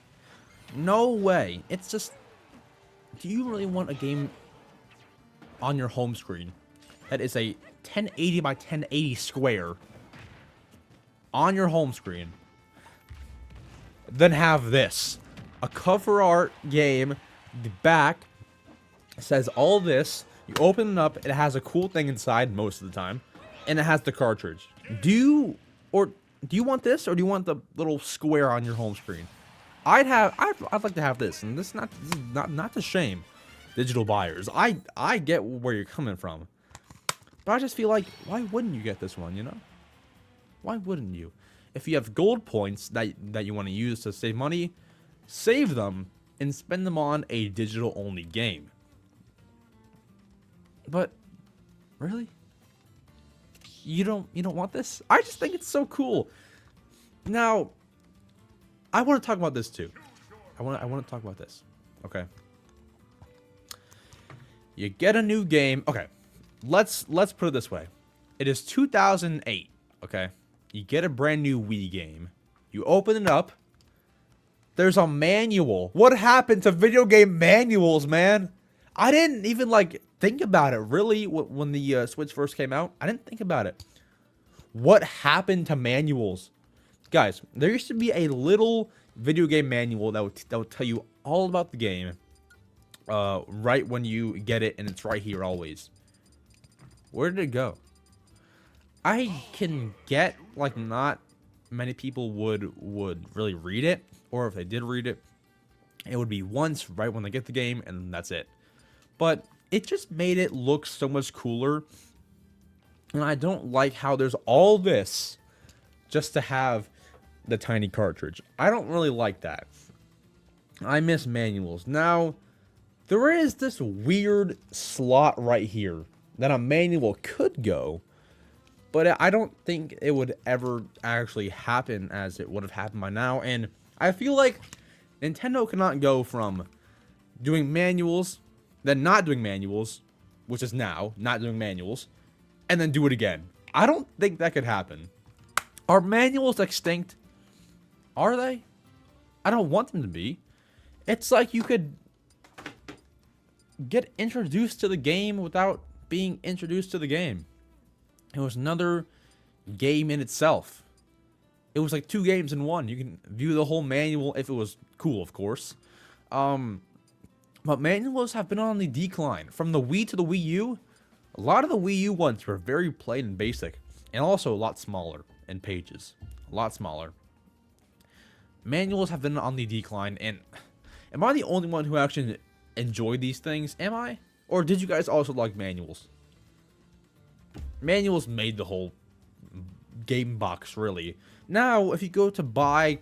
No way. It's just, do you really want a game on your home screen that is a 1080 by 1080 square on your home screen, then have this? A cover art game, the back says all this, you open it up, it has a cool thing inside most of the time, and it has the cartridge. Do you want this, or do you want the little square on your home screen? I'd like to have this, and this is not to shame digital buyers. I get where you're coming from, but I just feel like, why wouldn't you get this one? You know, why wouldn't you? If you have gold points that you want to use to save money, save them and spend them on a digital only game. But really, you don't want this? I just think it's so cool. Now, I want to talk about this too. I want to talk about this. Okay. You get a new game. Okay. Let's put it this way. It is 2008. Okay. You get a brand new Wii game. You open it up. There's a manual. What happened to video game manuals, man? I didn't even think about it really when the Switch first came out. I didn't think about it. What happened to manuals? Guys, there used to be a little video game manual that would tell you all about the game right when you get it, and it's right here always. Where did it go? I can get not many people would really read it, or if they did read it, it would be once right when they get the game, and that's it. But it just made it look so much cooler, and I don't like how there's all this just to have the tiny cartridge. I don't really like that. I miss manuals. Now, there is this weird slot right here that a manual could go, but I don't think it would ever actually happen as it would have happened by now. And I feel like Nintendo cannot go from doing manuals, then not doing manuals, which is now, not doing manuals, and then do it again. I don't think that could happen. Are manuals extinct? Are they? I don't want them to be. It's like you could get introduced to the game without being introduced to the game. It was another game in itself. It was like 2 games in one. You can view the whole manual if it was cool, of course. But manuals have been on the decline. From the Wii to the Wii U, a lot of the Wii U ones were very plain and basic. And also a lot smaller in pages. A lot smaller. Manuals have been on the decline. And am I the only one who actually enjoyed these things? Am I? Or did you guys also like manuals? Manuals made the whole game box, really. Now, if you go to buy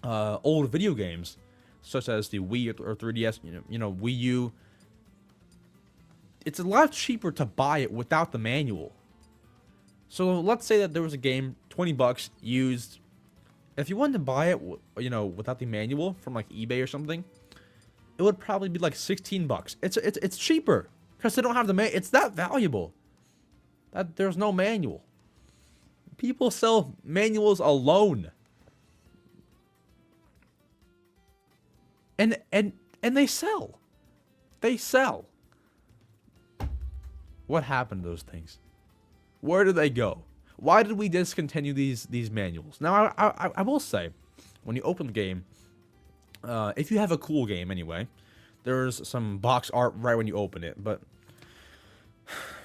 old video games, such as the Wii or 3DS, you know, Wii U, it's a lot cheaper to buy it without the manual. So let's say that there was a game, 20 bucks used. If you wanted to buy it, you know, without the manual from like eBay or something, it would probably be like 16 bucks. It's cheaper because they don't have the manual. It's that valuable that there's no manual. People sell manuals alone. And they sell. They sell. What happened to those things? Where did they go? Why did we discontinue these manuals? Now, I will say, when you open the game, if you have a cool game anyway, there's some box art right when you open it. But,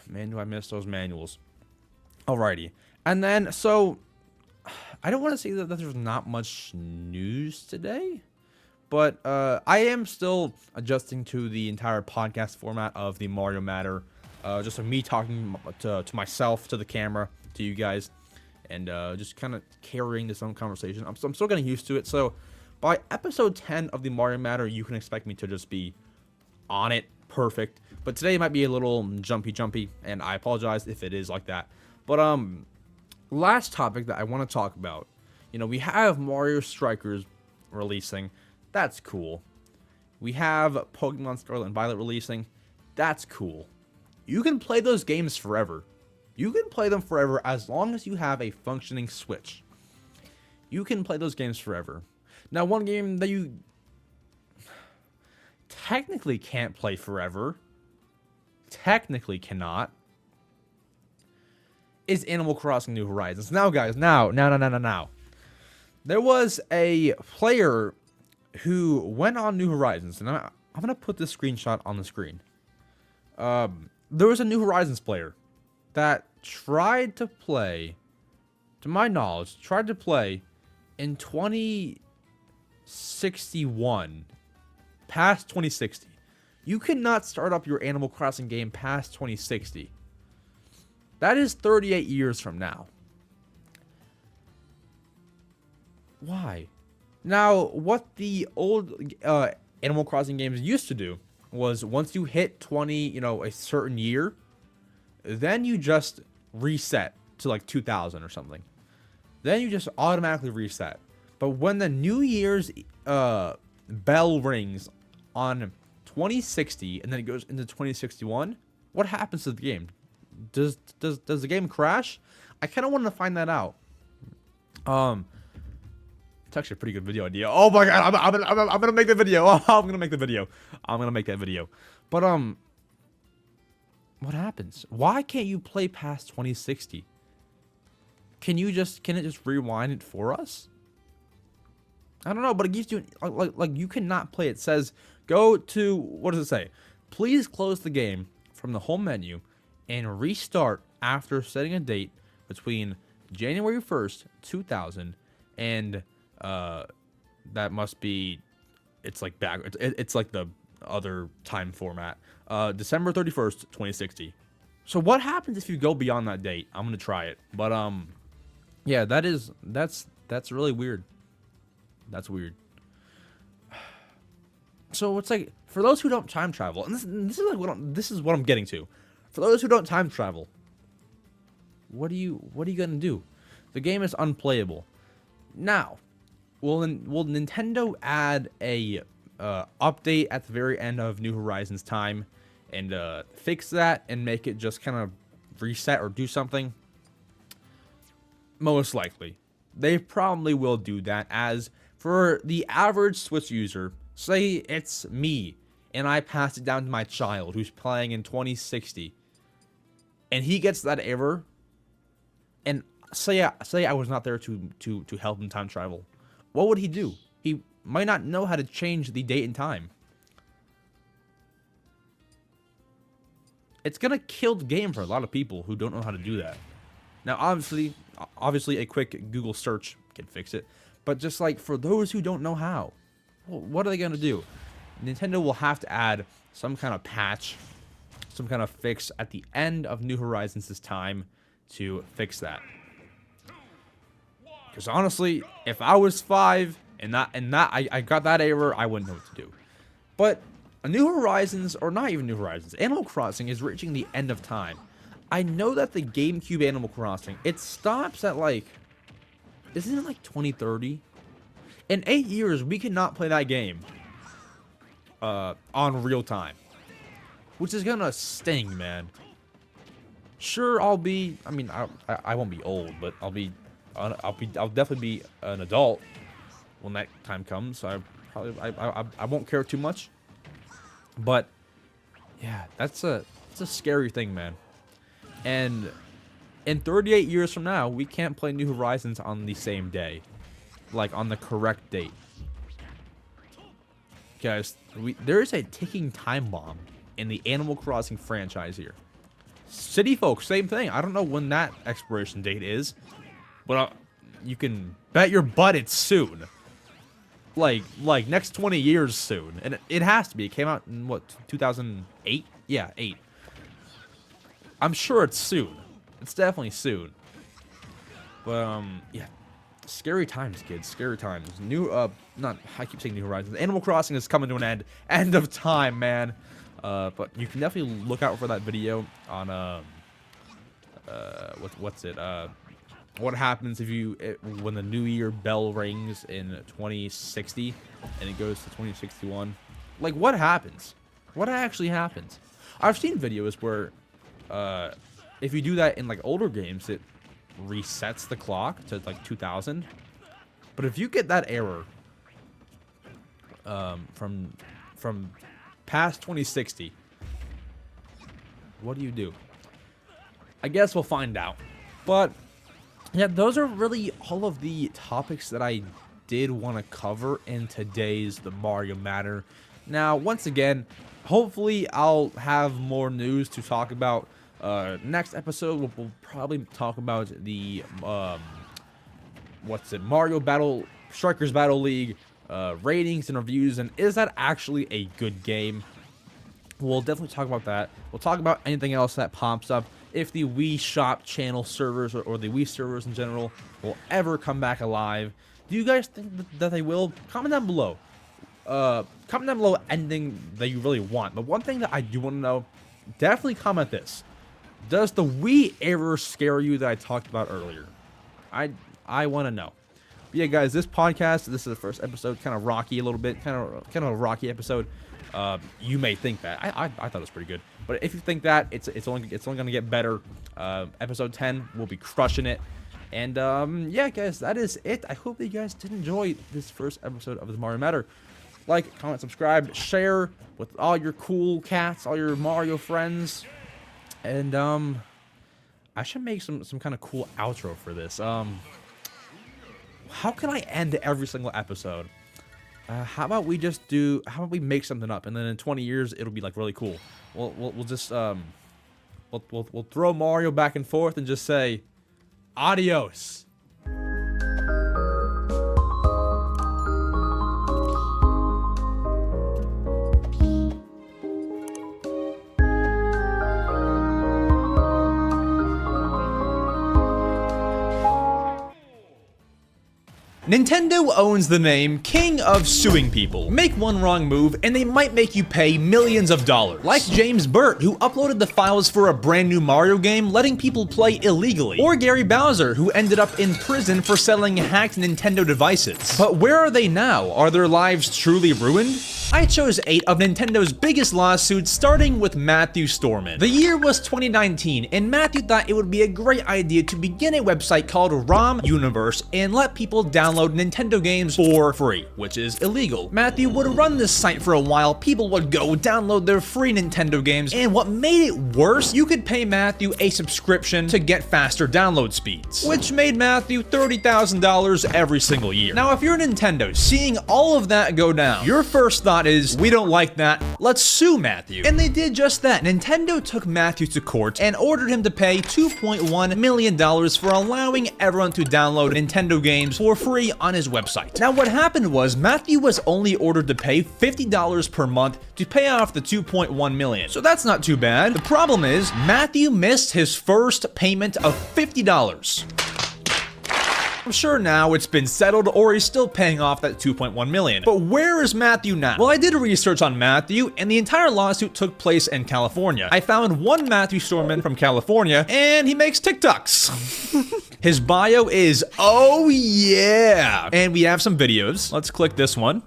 man, do I miss those manuals. Alrighty. And then, so, I don't want to say that there's not much news today. But I am still adjusting to the entire podcast format of the Mario Matter. Just of me talking to myself, to the camera, to you guys. And just kind of carrying this own conversation. I'm still getting used to it. So by episode 10 of the Mario Matter, you can expect me to just be on it, perfect. But today might be a little jumpy. And I apologize if it is like that. But last topic that I want to talk about. You know, we have Mario Strikers releasing. That's cool. We have Pokemon Scarlet and Violet releasing. That's cool. You can play those games forever. You can play them forever as long as you have a functioning Switch. You can play those games forever. Now, one game that you technically can't play forever, technically is Animal Crossing New Horizons. Now, guys, now. There was a player who went on New Horizons, and I'm going to put this screenshot on the screen. There was a New Horizons player that tried to play, to my knowledge, in 2061, past 2060. You cannot start up your Animal Crossing game past 2060. That is 38 years from now. Why? Now, what the old Animal Crossing games used to do was once you hit 20, a certain year, then you just reset to like 2000 or something. Then you just automatically reset. But when the New Year's bell rings on 2060 and then it goes into 2061, what happens to the game? Does the game crash? I kind of want to find that out. It's actually a pretty good video idea. Oh my god, I'm gonna make the video. Oh, I'm gonna make the video. I'm gonna make that video. But what happens? Why can't you play past 2060? Can it just rewind it for us? I don't know, but it gives you like you cannot play. It says go to, what does it say? Please close the game from the home menu and restart after setting a date between January 1st, 2000 and that must be, it's like back, it's like the other time format, December 31st, 2060. So what happens if you go beyond that date? I'm gonna try it, but Yeah, that's really weird. That's weird. So it's like, for those who don't time travel, and this is what I'm getting to. For those who don't time travel, what are you gonna do? The game is unplayable. Now, will Nintendo add a update at the very end of New Horizons time and fix that and make it just kind of reset or do something? Most likely. They probably will do that, as for the average Switch user, say it's me, and I pass it down to my child who's playing in 2060, and he gets that error, and say I was not there to help him time travel, what would he do? He might not know how to change the date and time. It's gonna kill the game for a lot of people who don't know how to do that. Now, obviously, a quick Google search can fix it, but just like for those who don't know how, well, what are they gonna do? Nintendo will have to add some kind of patch, some kind of fix at the end of New Horizons' time to fix that. Because honestly, if I was 5 and I got that error, I wouldn't know what to do. But a New Horizons, or not even New Horizons, Animal Crossing is reaching the end of time. I know that the GameCube Animal Crossing, it stops at like, isn't it like 2030? In 8 years, we cannot play that game on real time, which is gonna sting, man. Sure, I mean, I won't be old, but I'll definitely be an adult when that time comes. So I won't care too much. But yeah, it's a scary thing, man. And in 38 years from now, we can't play New Horizons on the same day, like on the correct date. Guys, there is a ticking time bomb in the Animal Crossing franchise here. City Folk, same thing. I don't know when that expiration date is, but you can bet your butt it's soon. Like next 20 years soon. And it has to be. It came out in, what, 2008? Yeah, 8. I'm sure it's soon. It's definitely soon. But, yeah. Scary times, kids. Scary times. I keep saying New Horizons. Animal Crossing is coming to an end. End of time, man. But you can definitely look out for that video on, what's it? What happens when the New Year bell rings in 2060 and it goes to 2061? Like, what happens? What actually happens? I've seen videos where, if you do that in like older games, it resets the clock to like 2000. But if you get that error, from past 2060, what do? I guess we'll find out. But yeah, those are really all of the topics that I did want to cover in today's The Mario Matter. Now, once again, hopefully I'll have more news to talk about. Next episode, we'll probably talk about the, Mario Strikers Battle League, ratings and reviews, and is that actually a good game? We'll definitely talk about that. We'll talk about anything else that pops up. If the Wii Shop channel servers or the Wii servers in general will ever come back alive. Do you guys think that they will? Comment down below. Comment down below anything that you really want. But one thing that I do want to know, definitely comment this. Does the Wii error scare you that I talked about earlier? I want to know. But yeah, guys, this podcast, this is the first episode, kind of rocky a little bit, kind of a rocky episode. You may think that. I thought it was pretty good. But if you think that, it's only going to get better. Episode 10, we'll be crushing it. And yeah, guys, that is it. I hope that you guys did enjoy this first episode of The Mario Matter. Like, comment, subscribe, share with all your cool cats, all your Mario friends. And I should make some kind of cool outro for this. How can I end every single episode? How about we make something up, and then in 20 years it'll be like really cool. We'll just we'll throw Mario back and forth and just say adios. Nintendo owns the name King of Suing People. Make one wrong move and they might make you pay millions of dollars. Like James Burt, who uploaded the files for a brand new Mario game, letting people play illegally. Or Gary Bowser, who ended up in prison for selling hacked Nintendo devices. But where are they now? Are their lives truly ruined? I chose 8 of Nintendo's biggest lawsuits, starting with Matthew Storman. The year was 2019, and Matthew thought it would be a great idea to begin a website called ROM Universe and let people download Nintendo games for free, which is illegal. Matthew would run this site for a while, people would go download their free Nintendo games, and what made it worse, you could pay Matthew a subscription to get faster download speeds, which made Matthew $30,000 every single year. Now, if you're Nintendo, seeing all of that go down, your first thought is, we don't like that, let's sue Matthew. And they did just that. Nintendo took Matthew to court and ordered him to pay $2.1 million for allowing everyone to download Nintendo games for free on his website. Now, what happened was Matthew was only ordered to pay $50 per month to pay off the $2.1 million. So that's not too bad. The problem is, Matthew missed his first payment of $50. I'm sure now it's been settled or he's still paying off that $2.1 million. But where is Matthew now? Well, I did research on Matthew, and the entire lawsuit took place in California. I found one Matthew Storman from California, and he makes TikToks. His bio is, oh yeah! And we have some videos. Let's click this one.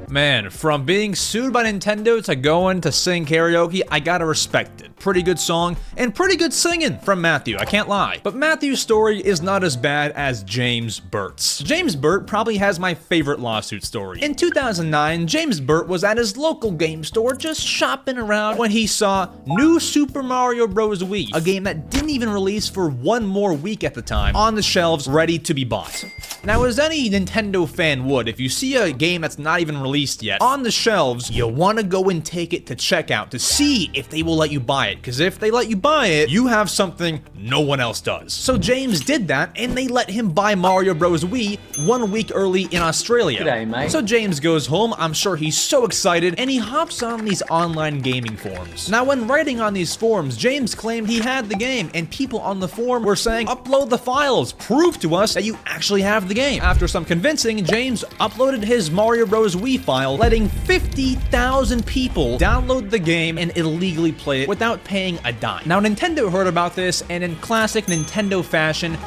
Man, from being sued by Nintendo to going to sing karaoke, I gotta respect it. Pretty good song, and pretty good singing from Matthew, I can't lie. But Matthew's story is not as bad as James Burt's. James Burt probably has my favorite lawsuit story. In 2009, James Burt was at his local game store just shopping around when he saw New Super Mario Bros. Wii, a game that didn't even release for one more week at the time, on the shelves ready to be bought. Now, as any Nintendo fan would, if you see a game that's not even released yet on the shelves, you want to go and take it to checkout to see if they will let you buy it, because if they let you buy it, you have something no one else does. So James did that, and they let him buy Mario Bros. Wii 1 week early in Australia. G'day, mate. So James goes home, I'm sure he's so excited, and he hops on these online gaming forums. Now, when writing on these forums, James claimed he had the game, and people on the forum were saying, upload the files, prove to us that you actually have the game. After some convincing, James uploaded his Mario Bros. Wii file, letting 50,000 people download the game and illegally play it without paying a dime. Now, Nintendo heard about this, and in classic Nintendo fashion,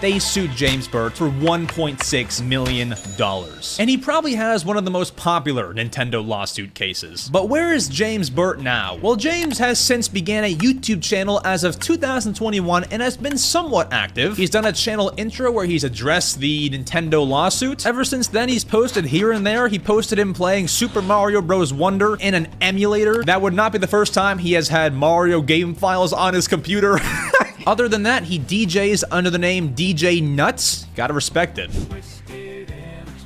they sued James Burt for $1.6 million. And he probably has one of the most popular Nintendo lawsuit cases. But where is James Burt now? Well, James has since began a YouTube channel as of 2021 and has been somewhat active. He's done a channel intro where he's addressed the Nintendo lawsuit. Ever since then, he's posted here and there. He posted him playing Super Mario Bros. Wonder in an emulator. That would not be the first time he has had Mario game files on his computer. Other than that, he DJs under the name DJ Nuts. Gotta respect it.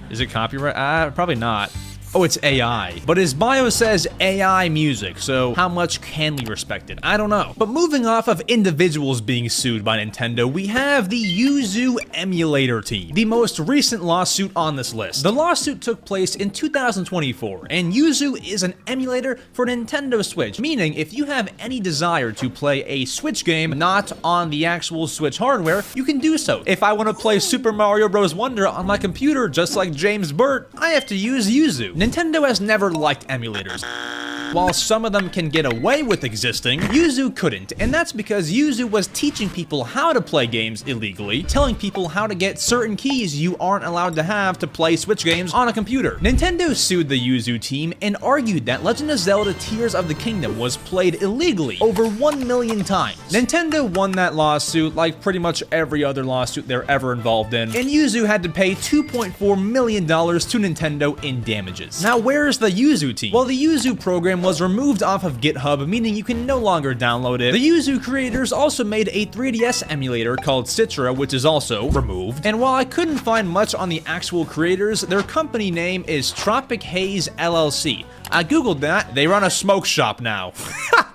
Is it copyright? Probably not. Oh, it's AI. But his bio says AI music, so how much can we respect it? I don't know. But moving off of individuals being sued by Nintendo, we have the Yuzu emulator team, the most recent lawsuit on this list. The lawsuit took place in 2024, and Yuzu is an emulator for Nintendo Switch, meaning if you have any desire to play a Switch game not on the actual Switch hardware, you can do so. If I want to play Super Mario Bros. Wonder on my computer, just like James Burt, I have to use Yuzu. Nintendo has never liked emulators. While some of them can get away with existing, Yuzu couldn't, and that's because Yuzu was teaching people how to play games illegally, telling people how to get certain keys you aren't allowed to have to play Switch games on a computer. Nintendo sued the Yuzu team and argued that Legend of Zelda Tears of the Kingdom was played illegally over 1 million times. Nintendo won that lawsuit like pretty much every other lawsuit they're ever involved in, and Yuzu had to pay $2.4 million to Nintendo in damages. Now, where's the Yuzu team? Well, the Yuzu program was removed off of GitHub, meaning you can no longer download it. The Yuzu creators also made a 3DS emulator called Citra, which is also removed. And while I couldn't find much on the actual creators, their company name is Tropic Haze LLC. I googled that, they run a smoke shop now.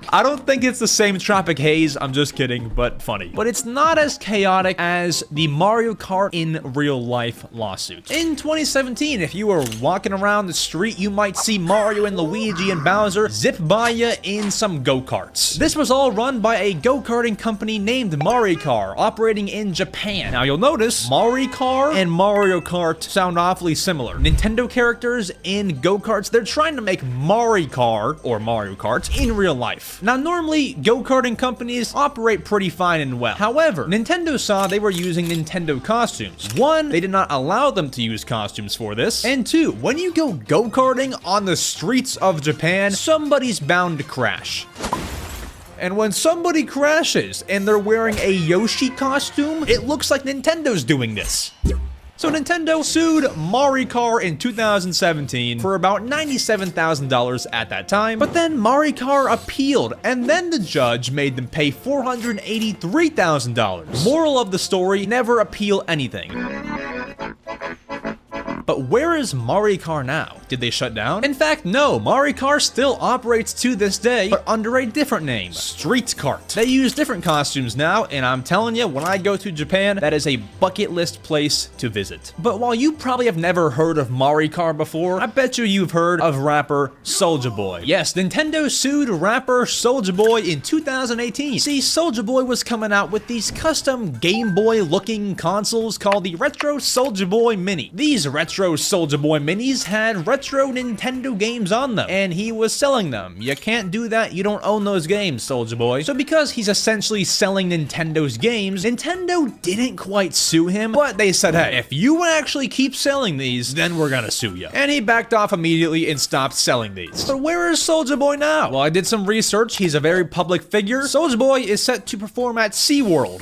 I don't think it's the same Tropic Haze, I'm just kidding, but funny. But it's not as chaotic as the Mario Kart in real life lawsuit. In 2017, if you were walking around the street, you might see Mario and Luigi and Bowser zip by you in some go-karts. This was all run by a go-karting company named Maricar, operating in Japan. Now you'll notice Maricar and Mario Kart sound awfully similar. Nintendo characters in go-karts, they're trying to make Maricar, or Mario Kart, in real life. Now normally, go-karting companies operate pretty fine and well. However, Nintendo saw they were using Nintendo costumes. One, they did not allow them to use costumes for this. And two, when you go go-karting on the streets of Japan, somebody's bound to crash. And when somebody crashes and they're wearing a Yoshi costume, it looks like Nintendo's doing this. So Nintendo sued Maricar in 2017 for about $97,000 at that time, but then Maricar appealed, and then the judge made them pay $483,000. Moral of the story, never appeal anything. But where is Maricar now? Did they shut down? In fact, no, Maricar still operates to this day, but under a different name, Street Kart. They use different costumes now, and I'm telling you, when I go to Japan, that is a bucket list place to visit. But while you probably have never heard of Maricar before, I bet you've heard of rapper Soulja Boy. Yes, Nintendo sued rapper Soulja Boy in 2018. See, Soulja Boy was coming out with these custom Game Boy looking consoles called the Retro Soulja Boy Mini. These retro Soulja Boy Minis had retro Nintendo games on them, and he was selling them. You can't do that, you don't own those games, Soulja Boy. So because he's essentially selling Nintendo's games, Nintendo didn't quite sue him, but they said, hey, if you actually keep selling these, then we're gonna sue you. And he backed off immediately and stopped selling these. But where is Soulja Boy now? Well, I did some research. He's a very public figure. Soulja Boy is set to perform at SeaWorld.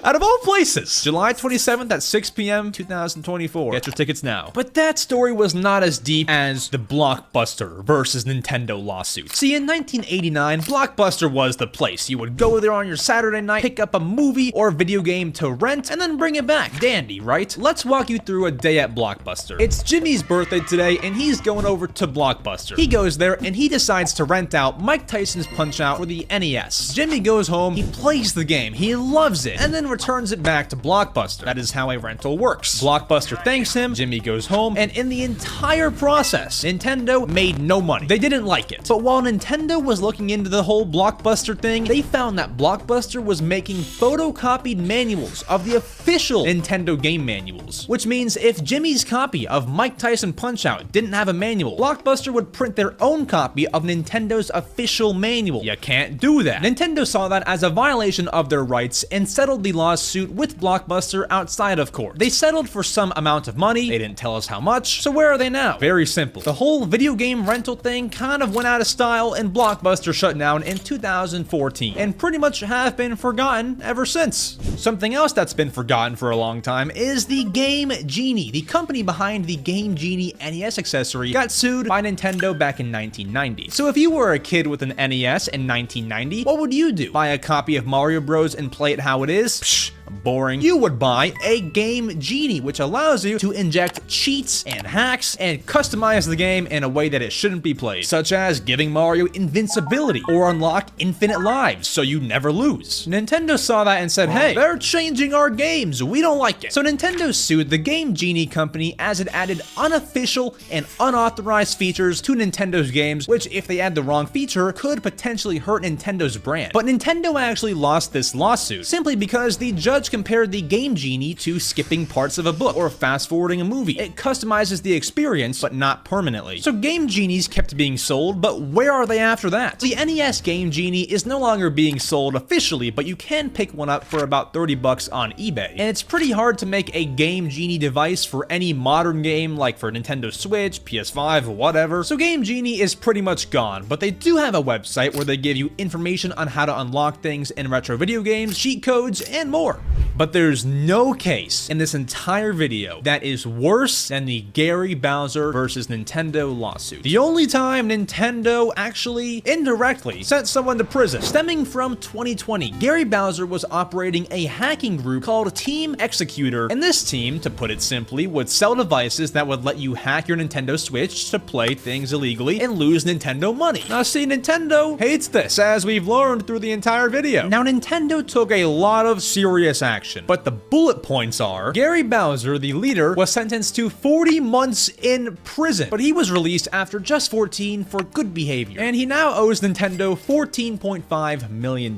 Out of all places, July 27th at 6 p.m. 2024. Get your tickets now. But that story was not as deep as the Blockbuster versus Nintendo lawsuit. See, in 1989, Blockbuster was the place. You would go there on your Saturday night, pick up a movie or video game to rent, and then bring it back. Dandy, right? Let's walk you through a day at Blockbuster. It's Jimmy's birthday today, and he's going over to Blockbuster. He goes there, and he decides to rent out Mike Tyson's Punch-Out for the NES. Jimmy goes home, he plays the game, he loves it, and then returns it back to Blockbuster. That is how a rental works. Blockbuster thanks him, Jimmy goes home, and in the entire process, Nintendo made no money. They didn't like it. But while Nintendo was looking into the whole Blockbuster thing, they found that Blockbuster was making photocopied manuals of the official Nintendo game manuals, which means if Jimmy's copy of Mike Tyson Punch-Out didn't have a manual, Blockbuster would print their own copy of Nintendo's official manual. You can't do that. Nintendo saw that as a violation of their rights and settled the lawsuit with Blockbuster outside of court. They settled for some amount of money. They didn't tell us how much. So where are they now? Very simple. The whole video game rental thing kind of went out of style, and Blockbuster shut down in 2014 and pretty much have been forgotten ever since. Something else that's been forgotten for a long time is the Game Genie. The company behind the Game Genie NES accessory got sued by Nintendo back in 1990. So if you were a kid with an NES in 1990, what would you do? Buy a copy of Mario Bros and play it how it is? Psh, boring. You would buy a Game Genie, which allows you to inject cheats and hacks and customize the game in a way that it shouldn't be played, such as giving Mario invincibility or unlock infinite lives so you never lose. Nintendo saw that and said, hey, they're changing our games, we don't like it. So Nintendo sued the Game Genie company as it added unofficial and unauthorized features to Nintendo's games, which if they add the wrong feature could potentially hurt Nintendo's brand. But Nintendo actually lost this lawsuit simply because the judge compared the Game Genie to skipping parts of a book or fast forwarding a movie. It customizes the experience, but not permanently. So Game Genies kept being sold, but where are they after that? The NES Game Genie is no longer being sold officially, but you can pick one up for about 30 bucks on eBay. And it's pretty hard to make a Game Genie device for any modern game, like for Nintendo Switch, PS5, whatever. So Game Genie is pretty much gone, but they do have a website where they give you information on how to unlock things in retro video games, cheat codes, and more. But there's no case in this entire video that is worse than the Gary Bowser versus Nintendo lawsuit. The only time Nintendo actually indirectly sent someone to prison. Stemming from 2020, Gary Bowser was operating a hacking group called Team Executor, and this team, to put it simply, would sell devices that would let you hack your Nintendo Switch to play things illegally and lose Nintendo money. Now see, Nintendo hates this, as we've learned through the entire video. Now Nintendo took a lot of serious action, but the bullet points are, Gary Bowser, the leader, was sentenced to 40 months in prison, but he was released after just 14 for good behavior, and he now owes Nintendo $14.5 million.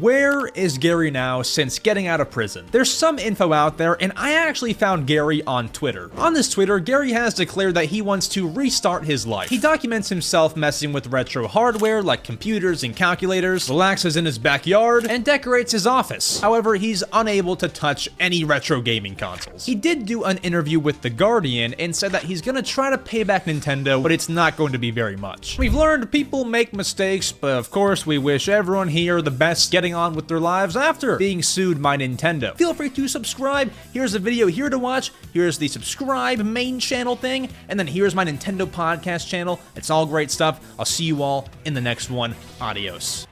Where is Gary now since getting out of prison? There's some info out there, and I actually found Gary on Twitter. On this Twitter, Gary has declared that he wants to restart his life. He documents himself messing with retro hardware like computers and calculators, relaxes in his backyard, and decorates his office. However, he's unable to touch any retro gaming consoles. He did do an interview with The Guardian and said that he's gonna try to pay back Nintendo, but it's not going to be very much. We've learned people make mistakes, but of course we wish everyone here the best getting on with their lives after being sued by Nintendo. Feel free to subscribe. Here's a video here to watch. Here's the subscribe main channel thing, and then here's my Nintendo podcast channel. It's all great stuff. I'll see you all in the next one. Adios.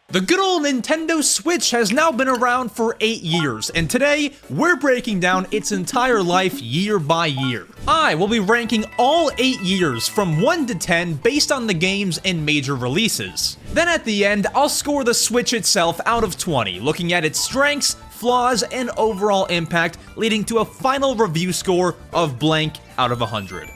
The good old Nintendo Switch has now been around for 8 years, and today, we're breaking down its entire life year by year. I will be ranking all 8 years from 1 to 10 based on the games and major releases. Then at the end, I'll score the Switch itself out of 20, looking at its strengths, flaws, and overall impact, leading to a final review score of blank out of 100.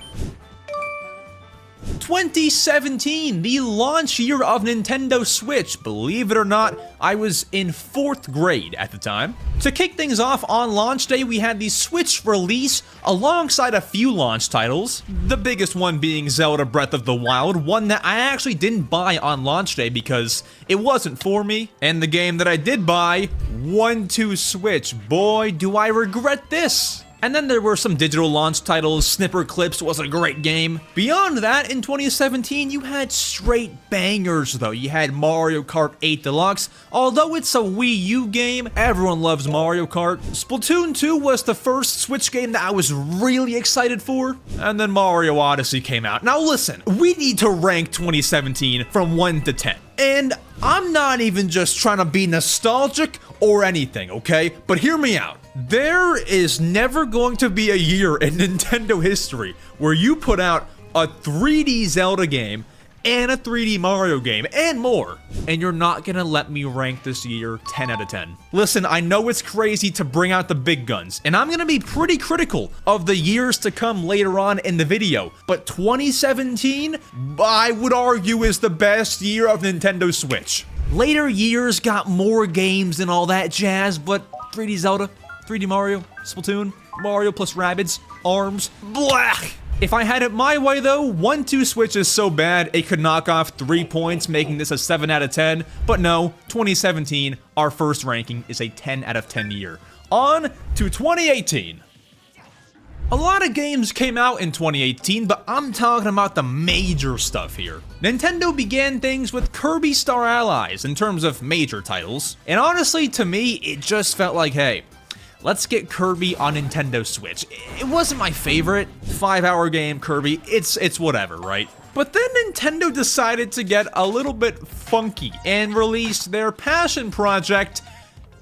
2017, the launch year of Nintendo Switch. Believe it or not, I was in 4th grade at the time. To kick things off on launch day, we had the Switch release alongside a few launch titles, the biggest one being Zelda Breath of the Wild, one that I actually didn't buy on launch day because it wasn't for me, and the game that I did buy, 1-2 Switch. Boy, do I regret this. And then there were some digital launch titles. Snipper Clips was a great game. Beyond that, in 2017, you had straight bangers though. You had Mario Kart 8 Deluxe. Although it's a Wii U game, everyone loves Mario Kart. Splatoon 2 was the first Switch game that I was really excited for. And then Mario Odyssey came out. Now listen, we need to rank 2017 from 1 to 10. And I'm not even just trying to be nostalgic or anything, okay? But hear me out. There is never going to be a year in Nintendo history where you put out a 3D Zelda game and a 3D Mario game and more, and you're not gonna let me rank this year 10 out of 10. Listen, I know it's crazy to bring out the big guns, and I'm gonna be pretty critical of the years to come later on in the video, but 2017, I would argue, is the best year of Nintendo Switch. Later years got more games and all that jazz, but 3D Zelda, 3D Mario, Splatoon, Mario plus Rabbids, ARMS, blah! If I had it my way though, 1-2 Switch is so bad it could knock off 3 points, making this a 7 out of 10, but no, 2017, our first ranking is a 10 out of 10 year. On to 2018. A lot of games came out in 2018, but I'm talking about the major stuff here. Nintendo began things with Kirby Star Allies in terms of major titles, and honestly to me, it just felt like, hey, let's get Kirby on Nintendo Switch. It wasn't my favorite 5-hour game, Kirby, it's whatever, right? But then Nintendo decided to get a little bit funky and released their passion project,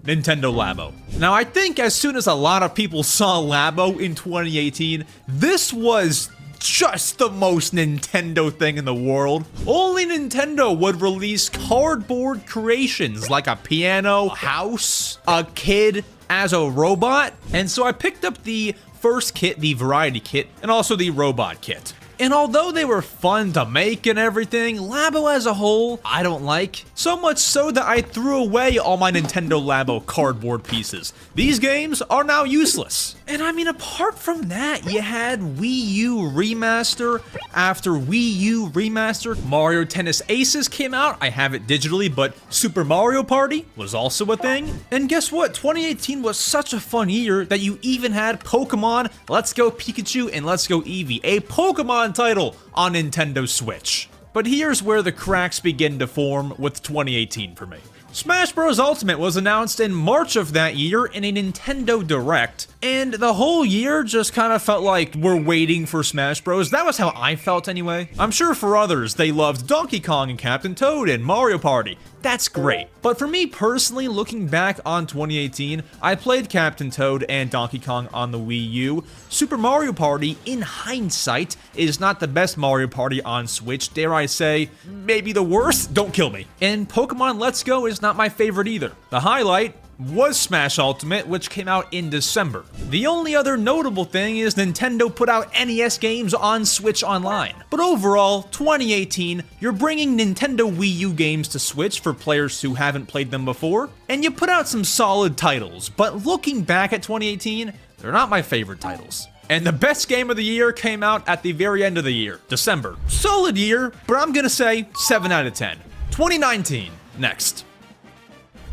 Nintendo Labo. Now I think as soon as a lot of people saw Labo in 2018, this was just the most Nintendo thing in the world. Only Nintendo would release cardboard creations like a piano, a house, a kid as a robot. And so I picked up the first kit, the variety kit, and also the robot kit. And although they were fun to make and everything, Labo as a whole, I don't like. So much so that I threw away all my Nintendo Labo cardboard pieces. These games are now useless. And I mean, apart from that, you had Wii U Remaster after Wii U Remaster. Mario Tennis Aces came out. I have it digitally, but Super Mario Party was also a thing. And guess what? 2018 was such a fun year that you even had Pokemon Let's Go Pikachu and Let's Go Eevee, a Pokemon title on Nintendo Switch. But here's where the cracks begin to form with 2018 for me. Smash Bros. Ultimate was announced in March of that year in a Nintendo Direct, and the whole year just kind of felt like we're waiting for Smash Bros. That was how I felt anyway. I'm sure for others, they loved Donkey Kong and Captain Toad and Mario Party. That's great. But for me personally, looking back on 2018, I played Captain Toad and Donkey Kong on the Wii U. Super Mario Party, in hindsight, is not the best Mario Party on Switch, dare I say, maybe the worst? Don't kill me. And Pokemon Let's Go is not my favorite either. The highlight was Smash Ultimate, which came out in December. The only other notable thing is Nintendo put out NES games on Switch Online. But overall, 2018, you're bringing Nintendo Wii U games to Switch for players who haven't played them before, and you put out some solid titles, but looking back at 2018, they're not my favorite titles. And the best game of the year came out at the very end of the year, December. Solid year, but I'm gonna say 7 out of 10. 2019, next.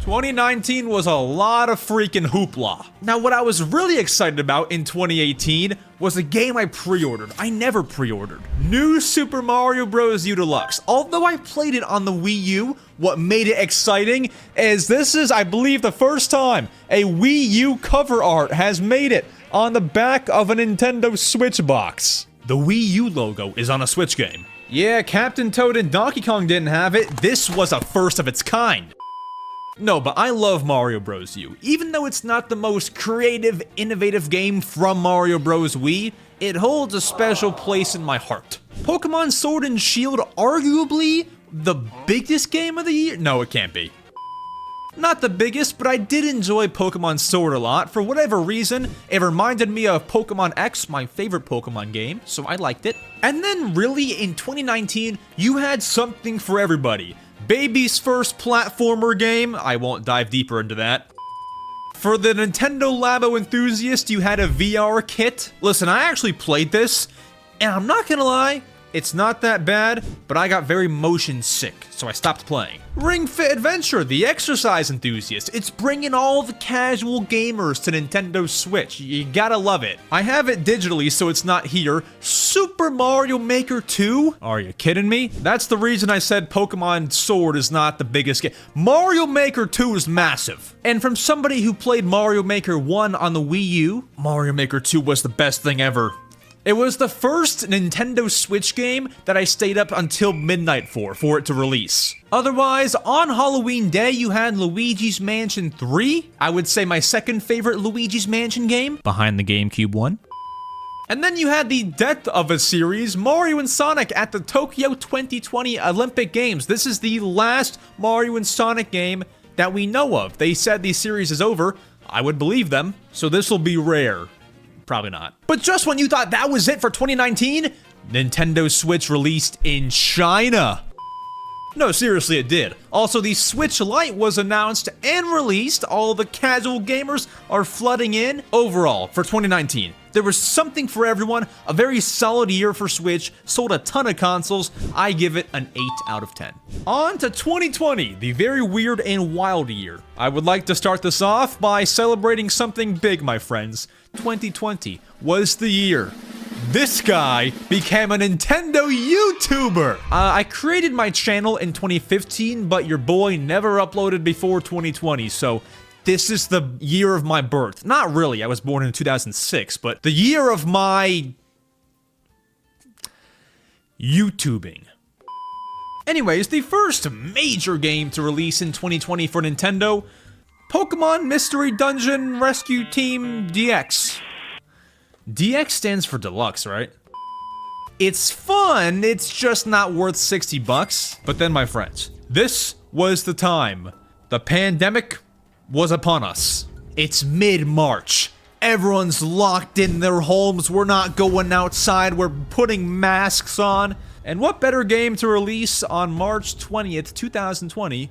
2019 was a lot of freaking hoopla. Now, what I was really excited about in 2018 was a game I pre-ordered. I never pre-ordered. New Super Mario Bros. U Deluxe. Although I played it on the Wii U, what made it exciting is this is, I believe, the first time a Wii U cover art has made it on the back of a Nintendo Switch box. The Wii U logo is on a Switch game. Yeah, Captain Toad and Donkey Kong didn't have it. This was a first of its kind. No, but I love Mario Bros. U. Even though it's not the most creative, innovative game from Mario Bros. Wii, it holds a special place in my heart. Pokemon Sword and Shield, arguably the biggest game of the year? No, it can't be. Not the biggest, but I did enjoy Pokemon Sword a lot. For whatever reason, it reminded me of Pokemon X, my favorite Pokemon game, so I liked it. And then really, in 2019, you had something for everybody. Baby's first platformer game, I won't dive deeper into that. For the Nintendo Labo enthusiast, you had a VR kit. Listen, I actually played this, and I'm not gonna lie, it's not that bad, but I got very motion sick, so I stopped playing. Ring Fit Adventure, the exercise enthusiast. It's bringing all the casual gamers to Nintendo Switch. You gotta love it. I have it digitally, so it's not here. Super Mario Maker 2? Are you kidding me? That's the reason I said Pokemon Sword is not the biggest game. Mario Maker 2 is massive. And from somebody who played Mario Maker 1 on the Wii U, Mario Maker 2 was the best thing ever. It was the first Nintendo Switch game that I stayed up until midnight for it to release. Otherwise, on Halloween Day, you had Luigi's Mansion 3. I would say my second favorite Luigi's Mansion game, behind the GameCube one. And then you had the death of a series, Mario and Sonic at the Tokyo 2020 Olympic Games. This is the last Mario and Sonic game that we know of. They said the series is over. I would believe them, so this will be rare. Probably not. But just when you thought that was it for 2019, Nintendo Switch released in China. No, seriously, it did. Also, the Switch Lite was announced and released. All the casual gamers are flooding in. Overall, for 2019, there was something for everyone. A very solid year for Switch. Sold a ton of consoles. I give it an 8 out of 10. On to 2020, the very weird and wild year. I would like to start this off by celebrating something big, my friends. 2020 was the year this guy became a Nintendo YouTuber. I created my channel in 2015, but your boy never uploaded before 2020, so this is the year of my birth. Not really, I was born in 2006, but the year of my YouTubing. Anyways, the first major game to release in 2020 for Nintendo, Pokemon Mystery Dungeon Rescue Team DX. DX stands for deluxe, right? It's fun, it's just not worth 60 bucks. But then, my friends, this was the time. The pandemic was upon us. It's mid-March. Everyone's locked in their homes. We're not going outside. We're putting masks on. And what better game to release on March 20th, 2020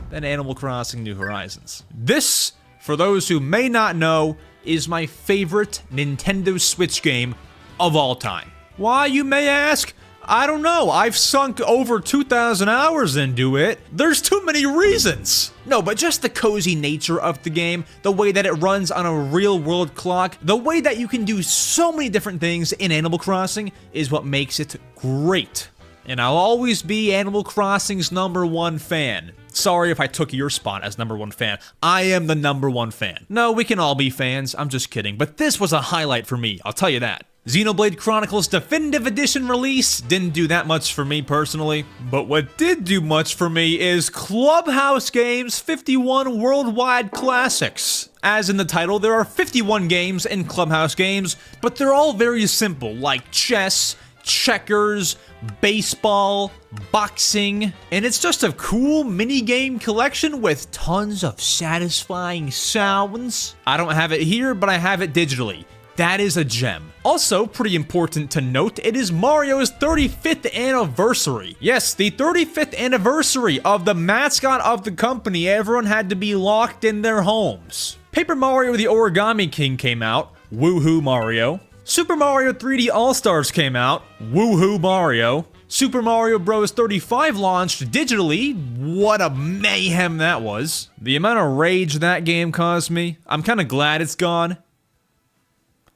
than Animal Crossing New Horizons? This, for those who may not know, is my favorite Nintendo Switch game of all time. Why, you may ask? I don't know. I've sunk over 2,000 hours into it. There's too many reasons. No, but just the cozy nature of the game, the way that it runs on a real-world clock, the way that you can do so many different things in Animal Crossing is what makes it great. and I'll always be Animal Crossing's #1 fan. Sorry if I took your spot as #1 fan. I am the #1 fan. No, we can all be fans. I'm just kidding. But this was a highlight for me, I'll tell you that. Xenoblade Chronicles Definitive Edition release didn't do that much for me personally. But what did do much for me is Clubhouse Games 51 Worldwide Classics. As in the title, there are 51 games in Clubhouse Games, but they're all very simple, like chess, checkers, baseball, boxing, and it's just a cool mini-game collection with tons of satisfying sounds. I don't have it here, but I have it digitally. That is a gem. Also, pretty important to note, it is Mario's 35th anniversary. Yes, the 35th anniversary of the mascot of the company. Everyone had to be locked in their homes. Paper Mario the Origami King came out. Woohoo Mario. Super Mario 3D All-Stars came out. Woohoo Mario. Super Mario Bros. 35 launched digitally. What a mayhem that was. The amount of rage that game caused me, I'm kind of glad it's gone.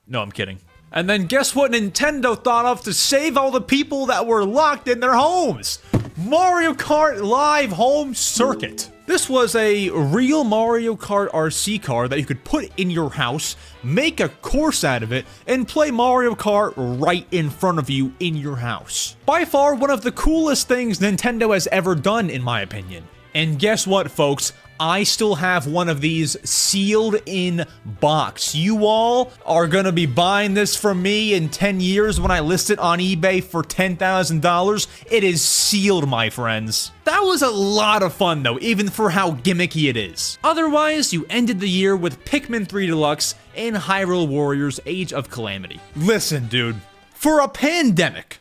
No, I'm kidding. And then guess what Nintendo thought of to save all the people that were locked in their homes? Mario Kart Live Home Circuit. This was a real Mario Kart RC car that you could put in your house, make a course out of it, and play Mario Kart right in front of you in your house. By far one of the coolest things Nintendo has ever done, in my opinion. And guess what, folks? I still have one of these sealed in box. You all are gonna be buying this from me in 10 years when I list it on eBay for $10,000. It is sealed, my friends. That was a lot of fun though, even for how gimmicky it is. Otherwise, you ended the year with Pikmin 3 Deluxe and Hyrule Warriors Age of Calamity. Listen, dude, for a pandemic,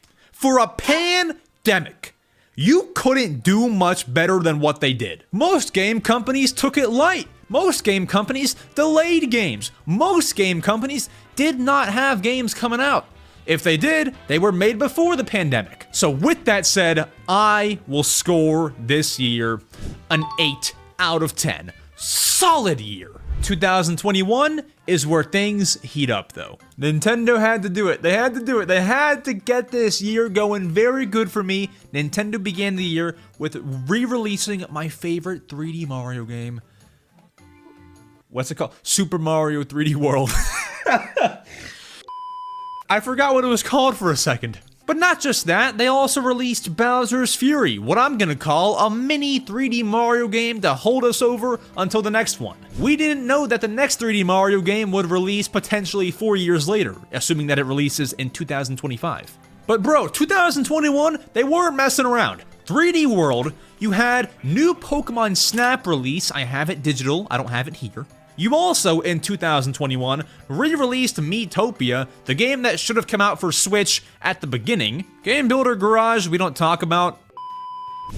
you couldn't do much better than what they did. Most game companies took it light. Most game companies delayed games. Most game companies did not have games coming out. If they did, they were made before the pandemic. So with that said, I will score this year an 8 out of 10. Solid year. 2021 is where things heat up though. Nintendo had to do it. They had to do it. They had to get this year going very good for me. Nintendo began the year with re-releasing my favorite 3D Mario game. What's it called? Super Mario 3D World. I forgot what it was called for a second. But not just that, they also released Bowser's Fury, what I'm gonna call a mini 3D Mario game to hold us over until the next one. We didn't know that the next 3D Mario game would release potentially 4 years later, assuming that it releases in 2025. But bro, 2021, they weren't messing around. 3D World, you had new Pokemon Snap release. I have it digital, I don't have it here. You also, in 2021, re-released Miitopia, the game that should have come out for Switch at the beginning. Game Builder Garage, we don't talk about.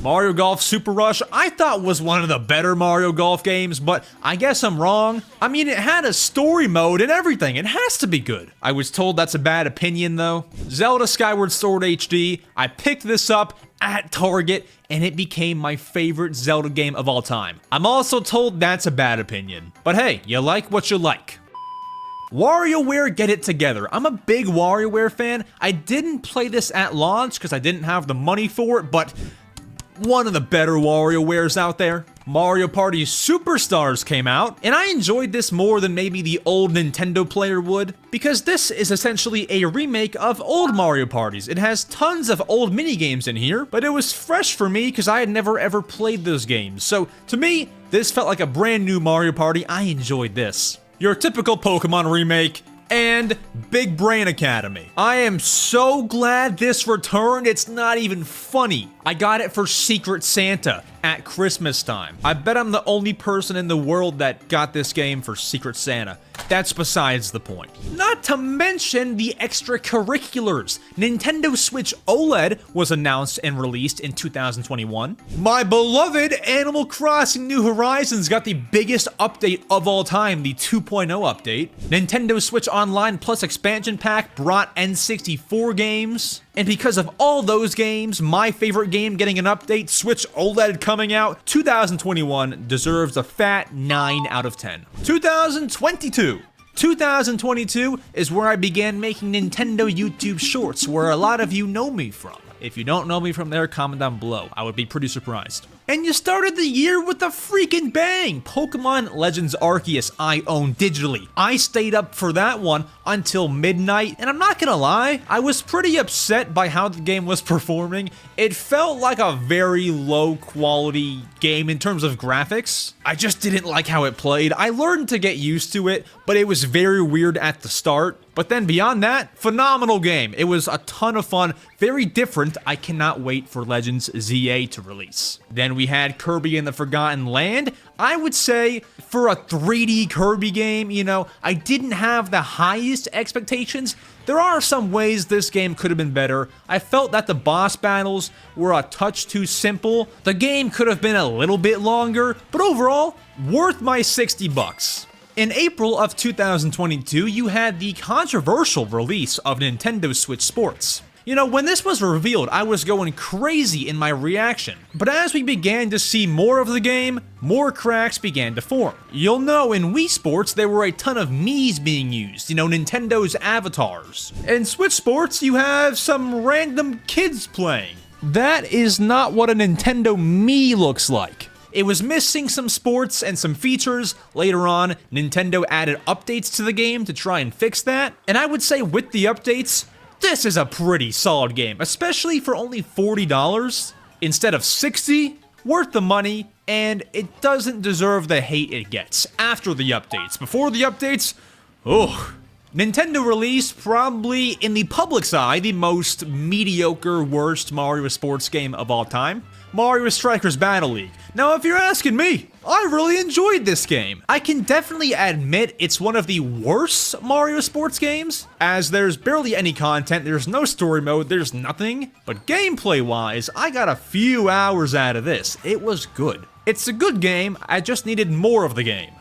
Mario Golf Super Rush, I thought was one of the better Mario Golf games, but I guess I'm wrong. I mean, it had a story mode and everything. It has to be good. I was told that's a bad opinion, though. Zelda Skyward Sword HD, I picked this up at Target, and it became my favorite Zelda game of all time. I'm also told that's a bad opinion. But hey, you like what you like. WarioWare Get It Together. I'm a big WarioWare fan. I didn't play this at launch because I didn't have the money for it, but one of the better WarioWares out there. Mario Party Superstars came out, and I enjoyed this more than maybe the old Nintendo player would, because this is essentially a remake of old Mario Parties. It has tons of old minigames in here, but it was fresh for me because I had never ever played those games. So to me, this felt like a brand new Mario Party. I enjoyed this. Your typical Pokemon remake, and Big Brain Academy. I am so glad this returned, it's not even funny. I got it for Secret Santa at Christmas time. I bet I'm the only person in the world that got this game for Secret Santa. That's besides the point. Not to mention the extracurriculars. Nintendo Switch OLED was announced and released in 2021. My beloved Animal Crossing New Horizons got the biggest update of all time, the 2.0 update. Nintendo Switch Online Plus expansion pack brought N64 games. And because of all those games, my favorite game getting an update, Switch OLED coming out, 2021 deserves a fat 9 out of 10. 2022. 2022 is where I began making Nintendo YouTube Shorts, where a lot of you know me from. If you don't know me from there, comment down below. I would be pretty surprised. And you started the year with a freaking bang! Pokemon Legends Arceus I own digitally. I stayed up for that one until midnight, and I'm not gonna lie, I was pretty upset by how the game was performing. It felt like a very low quality game in terms of graphics. I just didn't like how it played. I learned to get used to it, but it was very weird at the start. But then beyond that, phenomenal game. It was a ton of fun, very different. I cannot wait for Legends ZA to release. Then we had Kirby and the Forgotten Land. I would say for a 3D Kirby game, you know, I didn't have the highest expectations. There are some ways this game could have been better. I felt that the boss battles were a touch too simple. The game could have been a little bit longer, but overall, worth my 60 bucks. In April of 2022, you had the controversial release of Nintendo Switch Sports. You know, when this was revealed, I was going crazy in my reaction. But as we began to see more of the game, more cracks began to form. You'll know in Wii Sports, there were a ton of Miis being used, you know, Nintendo's avatars. In Switch Sports, you have some random kids playing. That is not what a Nintendo Mii looks like. It was missing some sports and some features. Later on, Nintendo added updates to the game to try and fix that. And I would say with the updates, this is a pretty solid game, especially for only $40 instead of $60. Worth the money, and it doesn't deserve the hate it gets after the updates. Before the updates, oh. Nintendo released probably, in the public's eye, the most mediocre, worst Mario sports game of all time. Mario Strikers Battle League. Now, if you're asking me, I really enjoyed this game. I can definitely admit it's one of the worst Mario sports games, as there's barely any content, there's no story mode, there's nothing. But gameplay-wise, I got a few hours out of this. It was good. It's a good game, I just needed more of the game.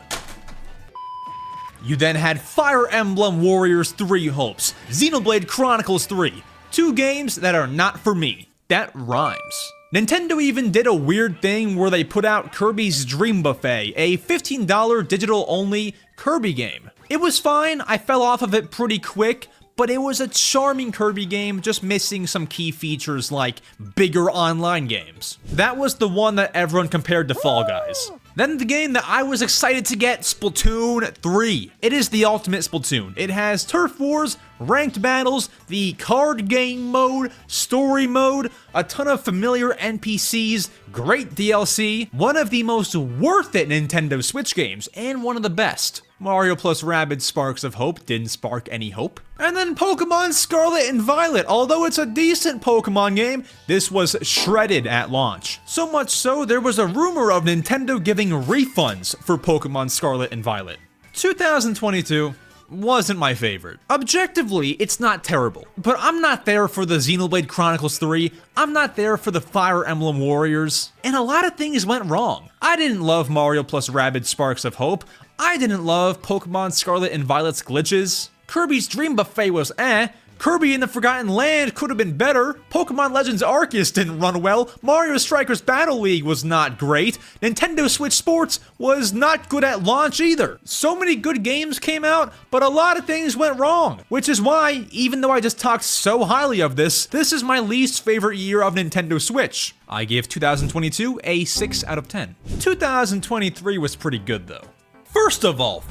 You then had Fire Emblem Warriors 3 Hopes, Xenoblade Chronicles 3. Two games that are not for me. That rhymes. Nintendo even did a weird thing where they put out Kirby's Dream Buffet, a $15 digital-only Kirby game. It was fine, I fell off of it pretty quick, but it was a charming Kirby game, just missing some key features like bigger online games. That was the one that everyone compared to Fall Guys. Then the game that I was excited to get, Splatoon 3. It is the ultimate Splatoon. It has turf wars, ranked battles, the card game mode, story mode, a ton of familiar NPCs, great DLC, one of the most worth it Nintendo Switch games, and one of the best. Mario plus Rabbids Sparks of Hope didn't spark any hope. And then Pokemon Scarlet and Violet. Although it's a decent Pokemon game, this was shredded at launch. So much so, there was a rumor of Nintendo giving refunds for Pokemon Scarlet and Violet. 2022 wasn't my favorite. Objectively, it's not terrible, but I'm not there for the Xenoblade Chronicles 3, I'm not there for the Fire Emblem Warriors, and a lot of things went wrong. I didn't love Mario plus Rabbids Sparks of Hope, I didn't love Pokemon Scarlet and Violet's glitches, Kirby's Dream Buffet was eh, Kirby and the Forgotten Land could have been better, Pokemon Legends Arceus didn't run well, Mario Strikers Battle League was not great, Nintendo Switch Sports was not good at launch either. So many good games came out, but a lot of things went wrong. Which is why, even though I just talked so highly of this is my least favorite year of Nintendo Switch. I give 2022 a 6 out of 10. 2023 was pretty good though. First of all,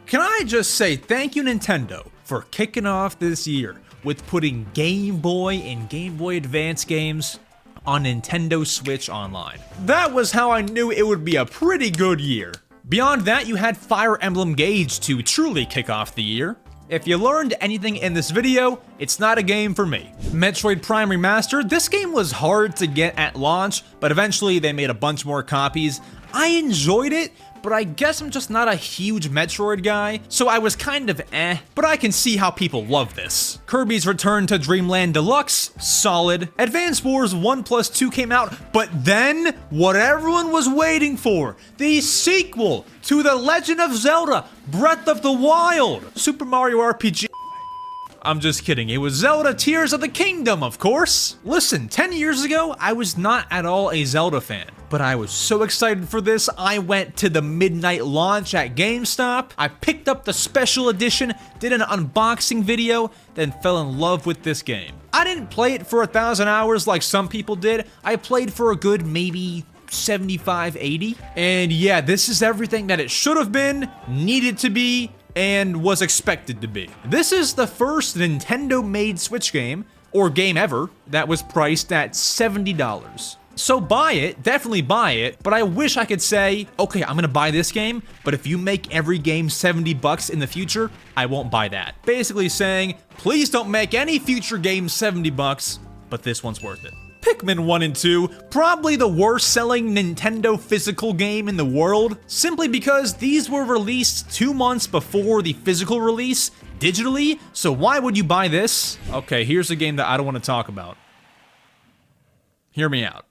can I just say thank you Nintendo for kicking off this year with putting Game Boy and Game Boy Advance games on Nintendo Switch Online. That was how I knew it would be a pretty good year. Beyond that, you had Fire Emblem Gage to truly kick off the year. If you learned anything in this video, it's not a game for me. Metroid Prime Remastered, this game was hard to get at launch, but eventually they made a bunch more copies. I enjoyed it, but I guess I'm just not a huge Metroid guy, so I was kind of eh, but I can see how people love this. Kirby's Return to Dreamland Deluxe, solid. Advance Wars 1+2 came out, but then, what everyone was waiting for, the sequel to The Legend of Zelda, Breath of the Wild, Super Mario RPG. I'm just kidding. It was Zelda Tears of the Kingdom, of course. Listen, 10 years ago, I was not at all a Zelda fan, but I was so excited for this, I went to the midnight launch at GameStop. I picked up the special edition, did an unboxing video, then fell in love with this game. I didn't play it for 1,000 hours like some people did. I played for a good maybe 75, 80. And yeah, this is everything that it should have been, needed to be, and was expected to be. This is the first Nintendo-made Switch game, or game ever, that was priced at $70. So buy it, definitely buy it, but I wish I could say, okay, I'm gonna buy this game, but if you make every game 70 bucks in the future, I won't buy that. Basically saying, please don't make any future games 70 bucks, but this one's worth it. Pikmin 1 and 2, probably the worst selling Nintendo physical game in the world, simply because these were released 2 months before the physical release, digitally, so why would you buy this? Okay, here's a game that I don't want to talk about. Hear me out.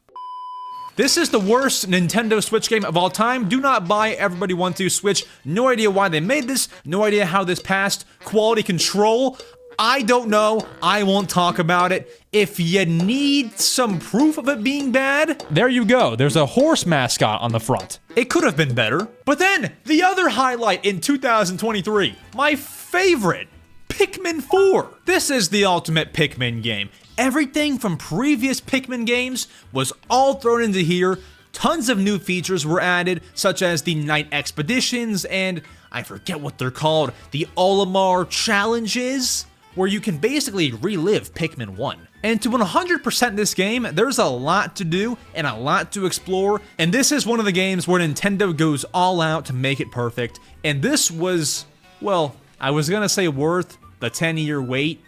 This is the worst Nintendo Switch game of all time. Do not buy Everybody Want to Switch. No idea why they made this, no idea how this passed quality control. I don't know, I won't talk about it. If you need some proof of it being bad, there you go. There's a horse mascot on the front. It could have been better. But then, the other highlight in 2023, my favorite, Pikmin 4. This is the ultimate Pikmin game. Everything from previous Pikmin games was all thrown into here. Tons of new features were added, such as the night expeditions and, I forget what they're called, the Olimar challenges, where you can basically relive Pikmin 1. And to 100% this game, there's a lot to do and a lot to explore, and this is one of the games where Nintendo goes all out to make it perfect, and this was, well, I was gonna say worth the 10-year wait,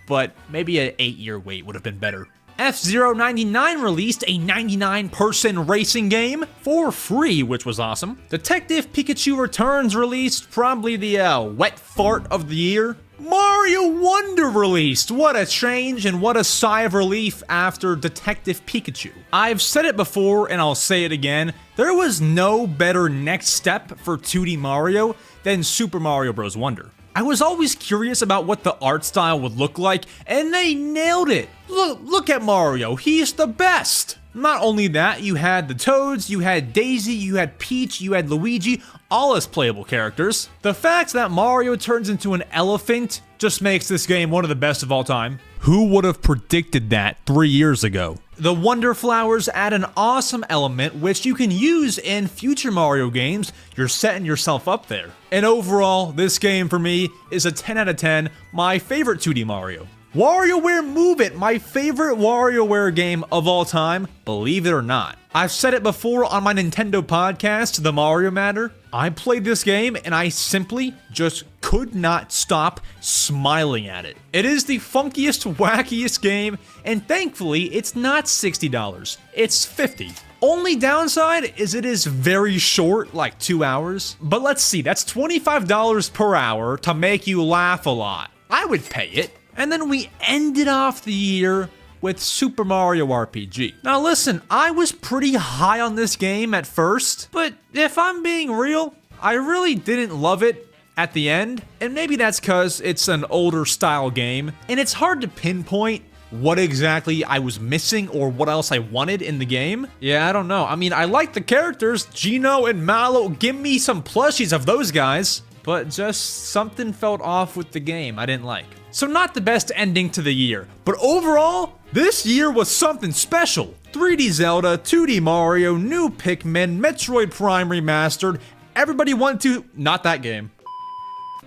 but maybe an 8-year wait would have been better. F-Zero 99 released a 99-person racing game for free, which was awesome. Detective Pikachu Returns released, probably the wet fart of the year. Mario Wonder released! What a change and what a sigh of relief after Detective Pikachu. I've said it before and I'll say it again, there was no better next step for 2D Mario than Super Mario Bros. Wonder. I was always curious about what the art style would look like, and they nailed it! Look at Mario, he's the best! Not only that, you had the Toads, you had Daisy, you had Peach, you had Luigi, all as playable characters. The fact that Mario turns into an elephant just makes this game one of the best of all time. Who would have predicted that 3 years ago? The Wonder Flowers add an awesome element which you can use in future Mario games. You're setting yourself up there. And overall, this game for me is a 10 out of 10, my favorite 2D Mario. WarioWare Move It, my favorite WarioWare game of all time, believe it or not. I've said it before on my Nintendo podcast, The Mario Matter. I played this game and I simply just could not stop smiling at it. It is the funkiest, wackiest game, and thankfully it's not $60, it's $50. Only downside is it is very short, like 2 hours. But let's see, that's $25 per hour to make you laugh a lot. I would pay it. And then we ended off the year with Super Mario RPG. Now listen, I was pretty high on this game at first, but if I'm being real, I really didn't love it at the end, and maybe that's because it's an older style game, and it's hard to pinpoint what exactly I was missing or what else I wanted in the game. Yeah, I don't know. I mean, I like the characters, Gino and Mallow, give me some plushies of those guys, but just something felt off with the game I didn't like. So not the best ending to the year, but overall, this year was something special. 3D Zelda, 2D Mario, new Pikmin, Metroid Prime Remastered, Everybody Want to, not that game.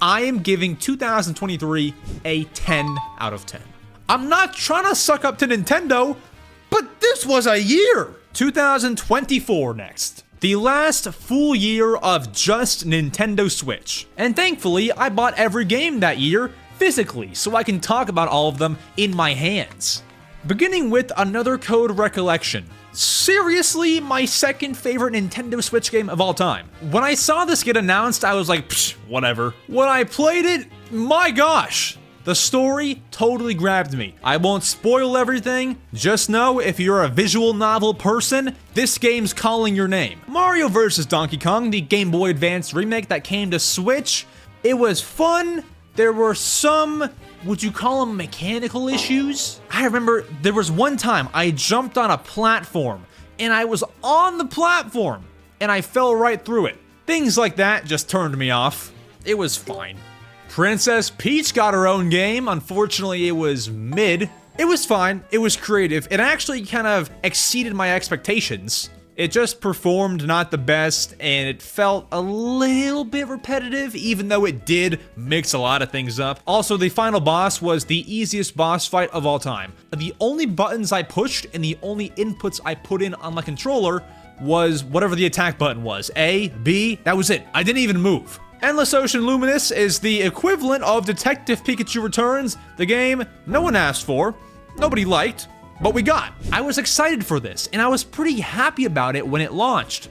I am giving 2023 a 10 out of 10. I'm not trying to suck up to Nintendo, but this was a year. 2024 next. The last full year of just Nintendo Switch. And thankfully, I bought every game that year physically, so I can talk about all of them in my hands. Beginning with another Code Recollection. Seriously, my second favorite Nintendo Switch game of all time. When I saw this get announced, I was like, psh, whatever. When I played it, my gosh, the story totally grabbed me. I won't spoil everything, just know if you're a visual novel person, this game's calling your name. Mario vs. Donkey Kong, the Game Boy Advance remake that came to Switch, it was fun. There were some would you call them mechanical issues? I remember there was one time I jumped on a platform and I was on the platform and I fell right through it. Things like that just turned me off. It was fine. Princess Peach got her own game. Unfortunately, it was mid. It was fine. It was creative. It actually kind of exceeded my expectations. It just performed not the best, and it felt a little bit repetitive, even though it did mix a lot of things up. Also, the final boss was the easiest boss fight of all time. The only buttons I pushed and the only inputs I put in on my controller was whatever the attack button was. A, B, that was it. I didn't even move. Endless Ocean Luminous is the equivalent of Detective Pikachu Returns, the game no one asked for, nobody liked, but we got. I was excited for this, and I was pretty happy about it when it launched.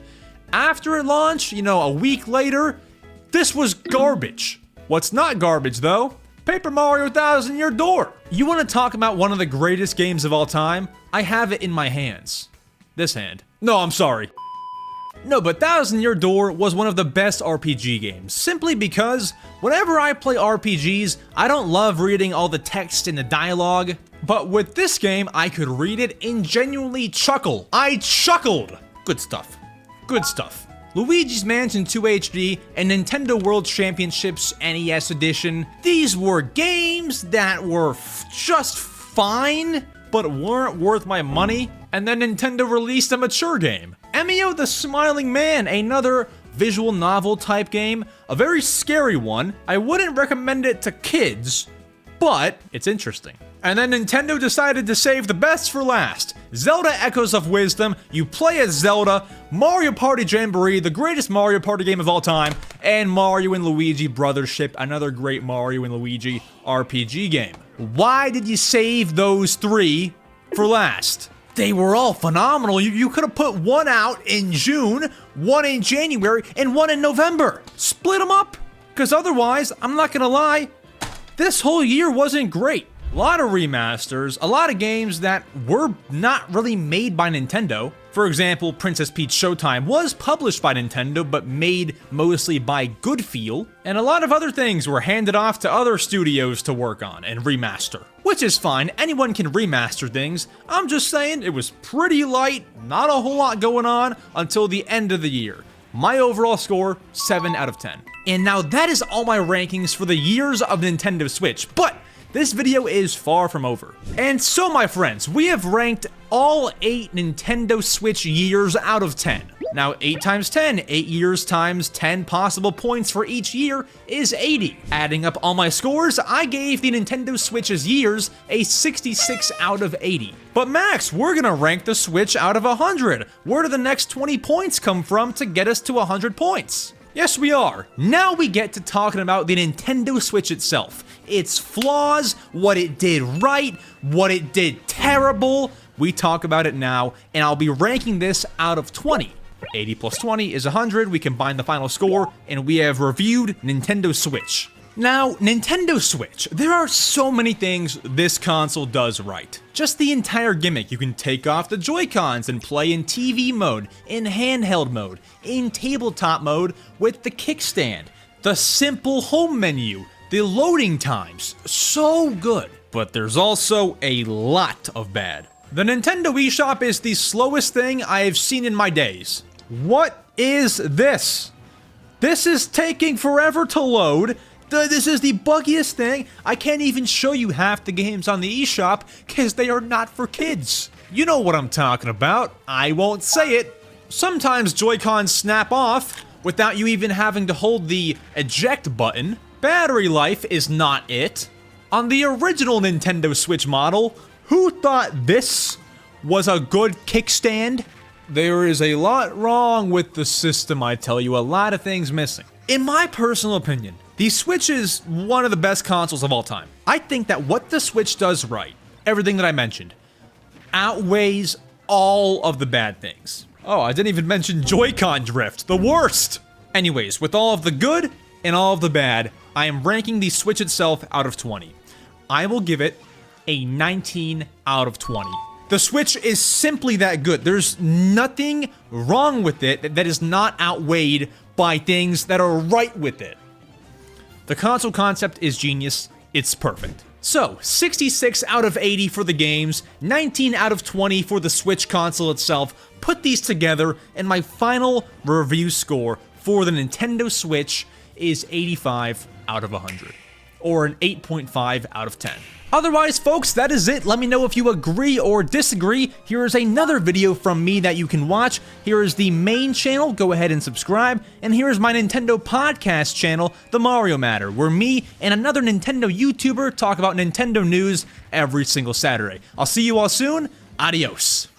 After it launched, you know, a week later, this was garbage. What's not garbage, though? Paper Mario Thousand Year Door. You want to talk about one of the greatest games of all time? I have it in my hands. This hand. No, I'm sorry. No, but Thousand Year Door was one of the best RPG games, simply because whenever I play RPGs, I don't love reading all the text and the dialogue, but with this game, I could read it and genuinely chuckle. I chuckled! Good stuff. Good stuff. Luigi's Mansion 2 HD and Nintendo World Championships NES Edition, these were games that were just fine, but weren't worth my money, and then Nintendo released a mature game. Emio the Smiling Man, another visual novel type game, a very scary one. I wouldn't recommend it to kids, but it's interesting. And then Nintendo decided to save the best for last. Zelda Echoes of Wisdom, you play as Zelda, Mario Party Jamboree, the greatest Mario Party game of all time, and Mario and Luigi Brothership, another great Mario and Luigi RPG game. Why did you save those three for last? They were all phenomenal. You could have put one out in June, one in January, and one in November. Split them up, because otherwise, I'm not gonna lie, this whole year wasn't great. A lot of remasters, a lot of games that were not really made by Nintendo. For example, Princess Peach Showtime was published by Nintendo, but made mostly by Goodfeel. And a lot of other things were handed off to other studios to work on and remaster. Which is fine, anyone can remaster things. I'm just saying, it was pretty light, not a whole lot going on until the end of the year. My overall score, 7 out of 10. And now that is all my rankings for the years of Nintendo Switch, but this video is far from over. And so, my friends, we have ranked all 8 Nintendo Switch years out of 10. Now, 8 times 10, 8 years times 10 possible points for each year is 80. Adding up all my scores, I gave the Nintendo Switch's years a 66 out of 80. But Max, we're gonna rank the Switch out of 100. Where do the next 20 points come from to get us to 100 points? Yes, we are. Now we get to talking about the Nintendo Switch itself. Its flaws, what it did right, what it did terrible. We talk about it now, and I'll be ranking this out of 20. 80 plus 20 is 100. We combine the final score, and we have reviewed Nintendo Switch. Now, Nintendo Switch, there are so many things this console does right. Just the entire gimmick. You can take off the Joy-Cons and play in TV mode, in handheld mode, in tabletop mode with the kickstand, the simple home menu, the loading times, so good. But there's also a lot of bad. The Nintendo eShop is the slowest thing I have seen in my days. What is this? This is taking forever to load. This is the buggiest thing. I can't even show you half the games on the eShop because they are not for kids. You know what I'm talking about. I won't say it. Sometimes Joy-Cons snap off without you even having to hold the eject button. Battery life is not it. On the original Nintendo Switch model, who thought this was a good kickstand? There is a lot wrong with the system, I tell you, a lot of things missing. In my personal opinion, the Switch is one of the best consoles of all time. I think that what the Switch does right, everything that I mentioned, outweighs all of the bad things. Oh, I didn't even mention Joy-Con drift, the worst! Anyways, with all of the good and all of the bad, I am ranking the Switch itself out of 20. I will give it a 19 out of 20. The Switch is simply that good. There's nothing wrong with it that is not outweighed by things that are right with it. The console concept is genius. It's perfect. So, 66 out of 80 for the games, 19 out of 20 for the Switch console itself. Put these together, and my final review score for the Nintendo Switch is 85 out of 100, or an 8.5 out of 10. Otherwise, folks, that is it. Let me know if you agree or disagree. Here is another video from me that you can watch. Here is the main channel. Go ahead and subscribe. And here is my Nintendo podcast channel, The Mario Matter, where me and another Nintendo YouTuber talk about Nintendo news every single Saturday. I'll see you all soon. Adios.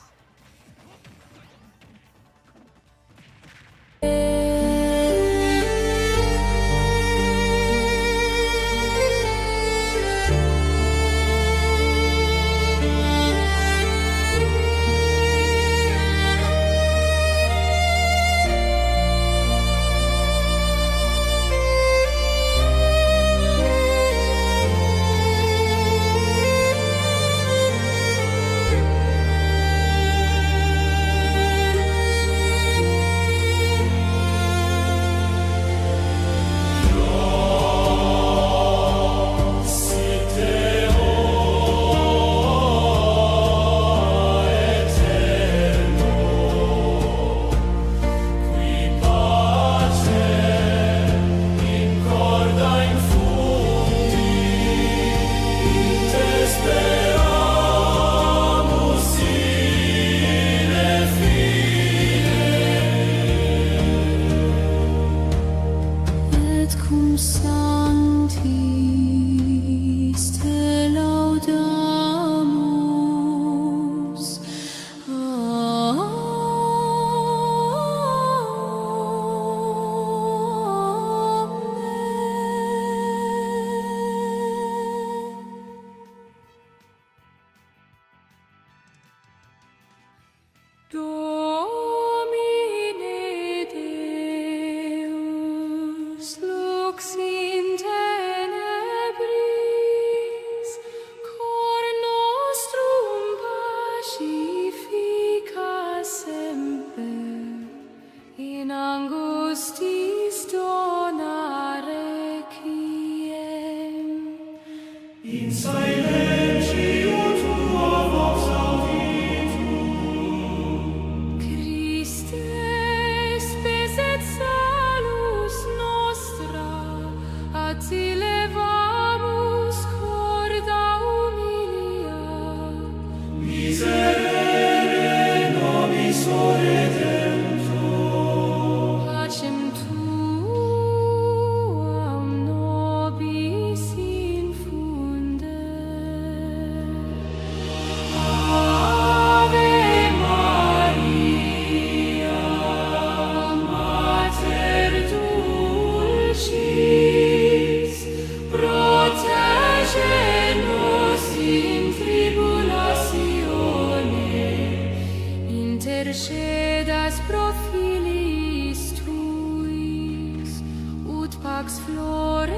intercedas pro filis tuis, ut pax floreat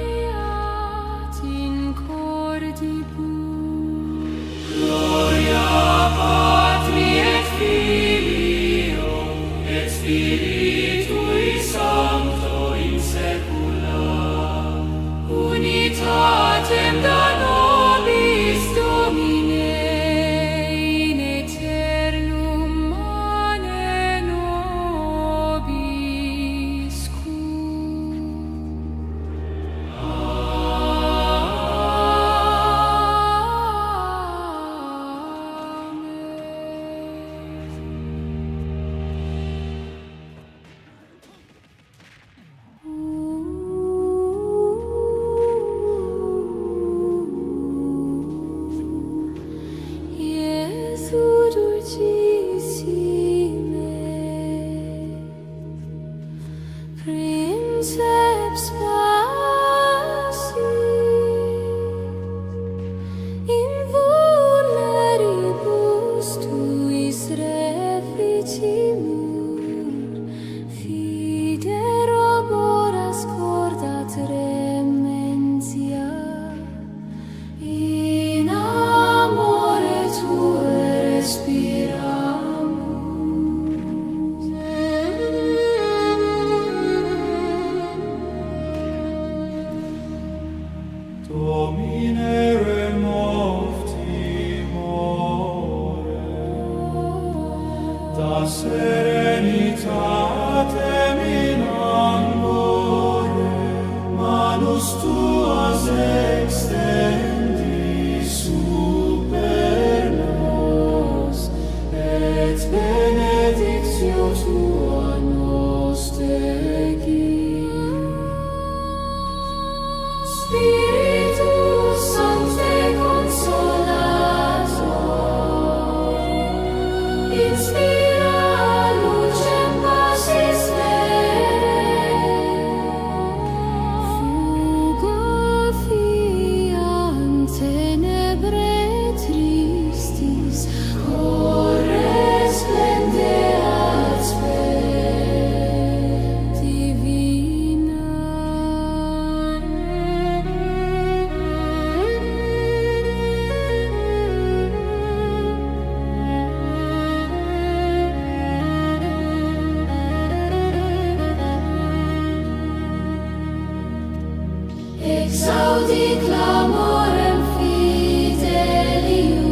in cordibus. Gloria Patri et Filio et Spiritui Sancto in saecula, unitatem da nobis Domine, in aeternum mane nobiscum. Iesu dulcissime, Princeps pacis, in vulneribus tuis reficimur, fide roboras corda trementia, in amore tuae respiramus. eternitatem in amore, manus tuas extendi super nos, et benedictio tua nos tegi. Spiritus Sancte Consolator, inspira lucem pacis vere, fuga fiam tenebrae tristis, ore splendeat spe divina. Exaudi clamorem fidelium,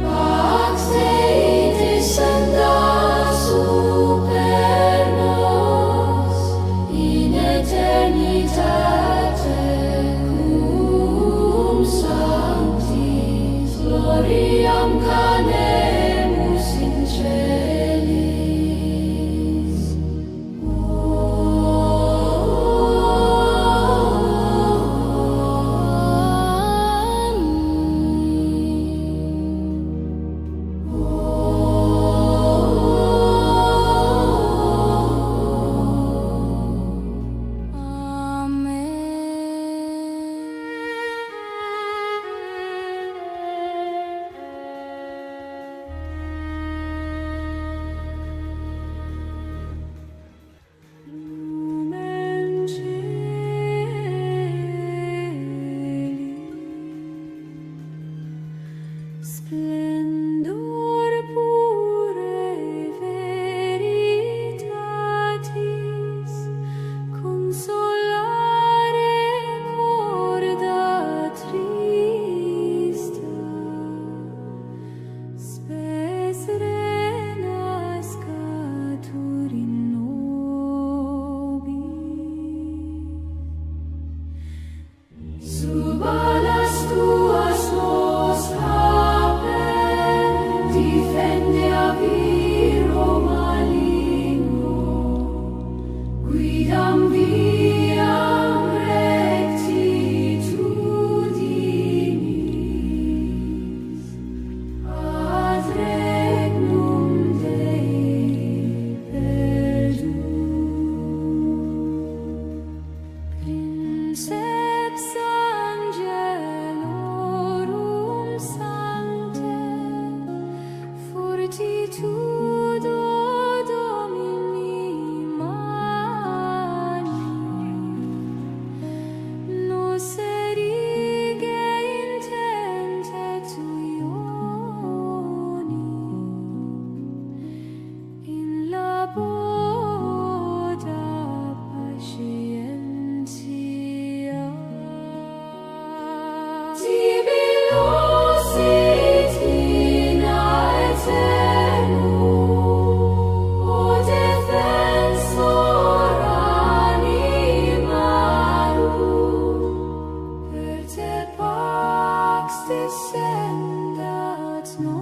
pax Dei descenda super nos, in eternitate cum sanctis gloriam canemus in celis. Lumen celi, splendor purae veritatis, consolare corda trista, spes renascatur in nobis. Sub alas tuas nos capem, defende a viro maligno, guidam viam rectitudinis, ad regnum Dei perdum. Princeps angelorum sancte, fortitudo Domini mani, nos erige in tente tuioni, in laboda patientia. Tibi lusit in aeternum, o defensor animarum, per te pax descendat nobis,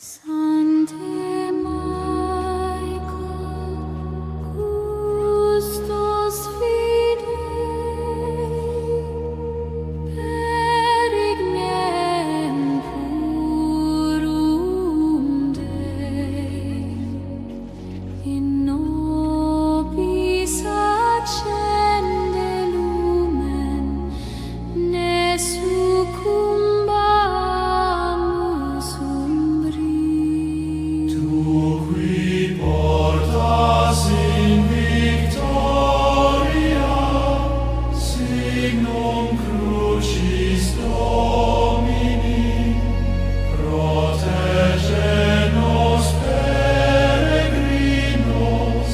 Sancte Michael, custos fidei, perignem purum Dei, in nobis accende lumen, ne succumbamus umbri. Tu qui portas in victoria signum crucis Domini, protege nos peregrinos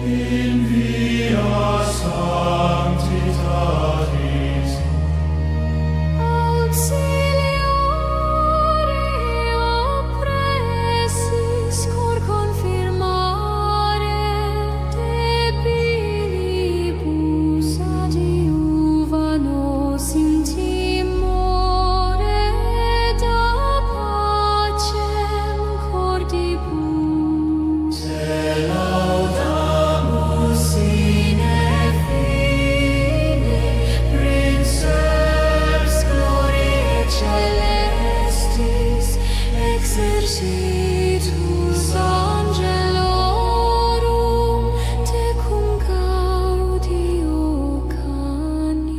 in via sanctitatis. Auxiliare oppressis cor confirmare debilibus adiuva nos in timore da pacem cordibus. Te laudamus sine fine, Princeps Gloriae celestis, exercitus angelorum, tecum gaudio canit.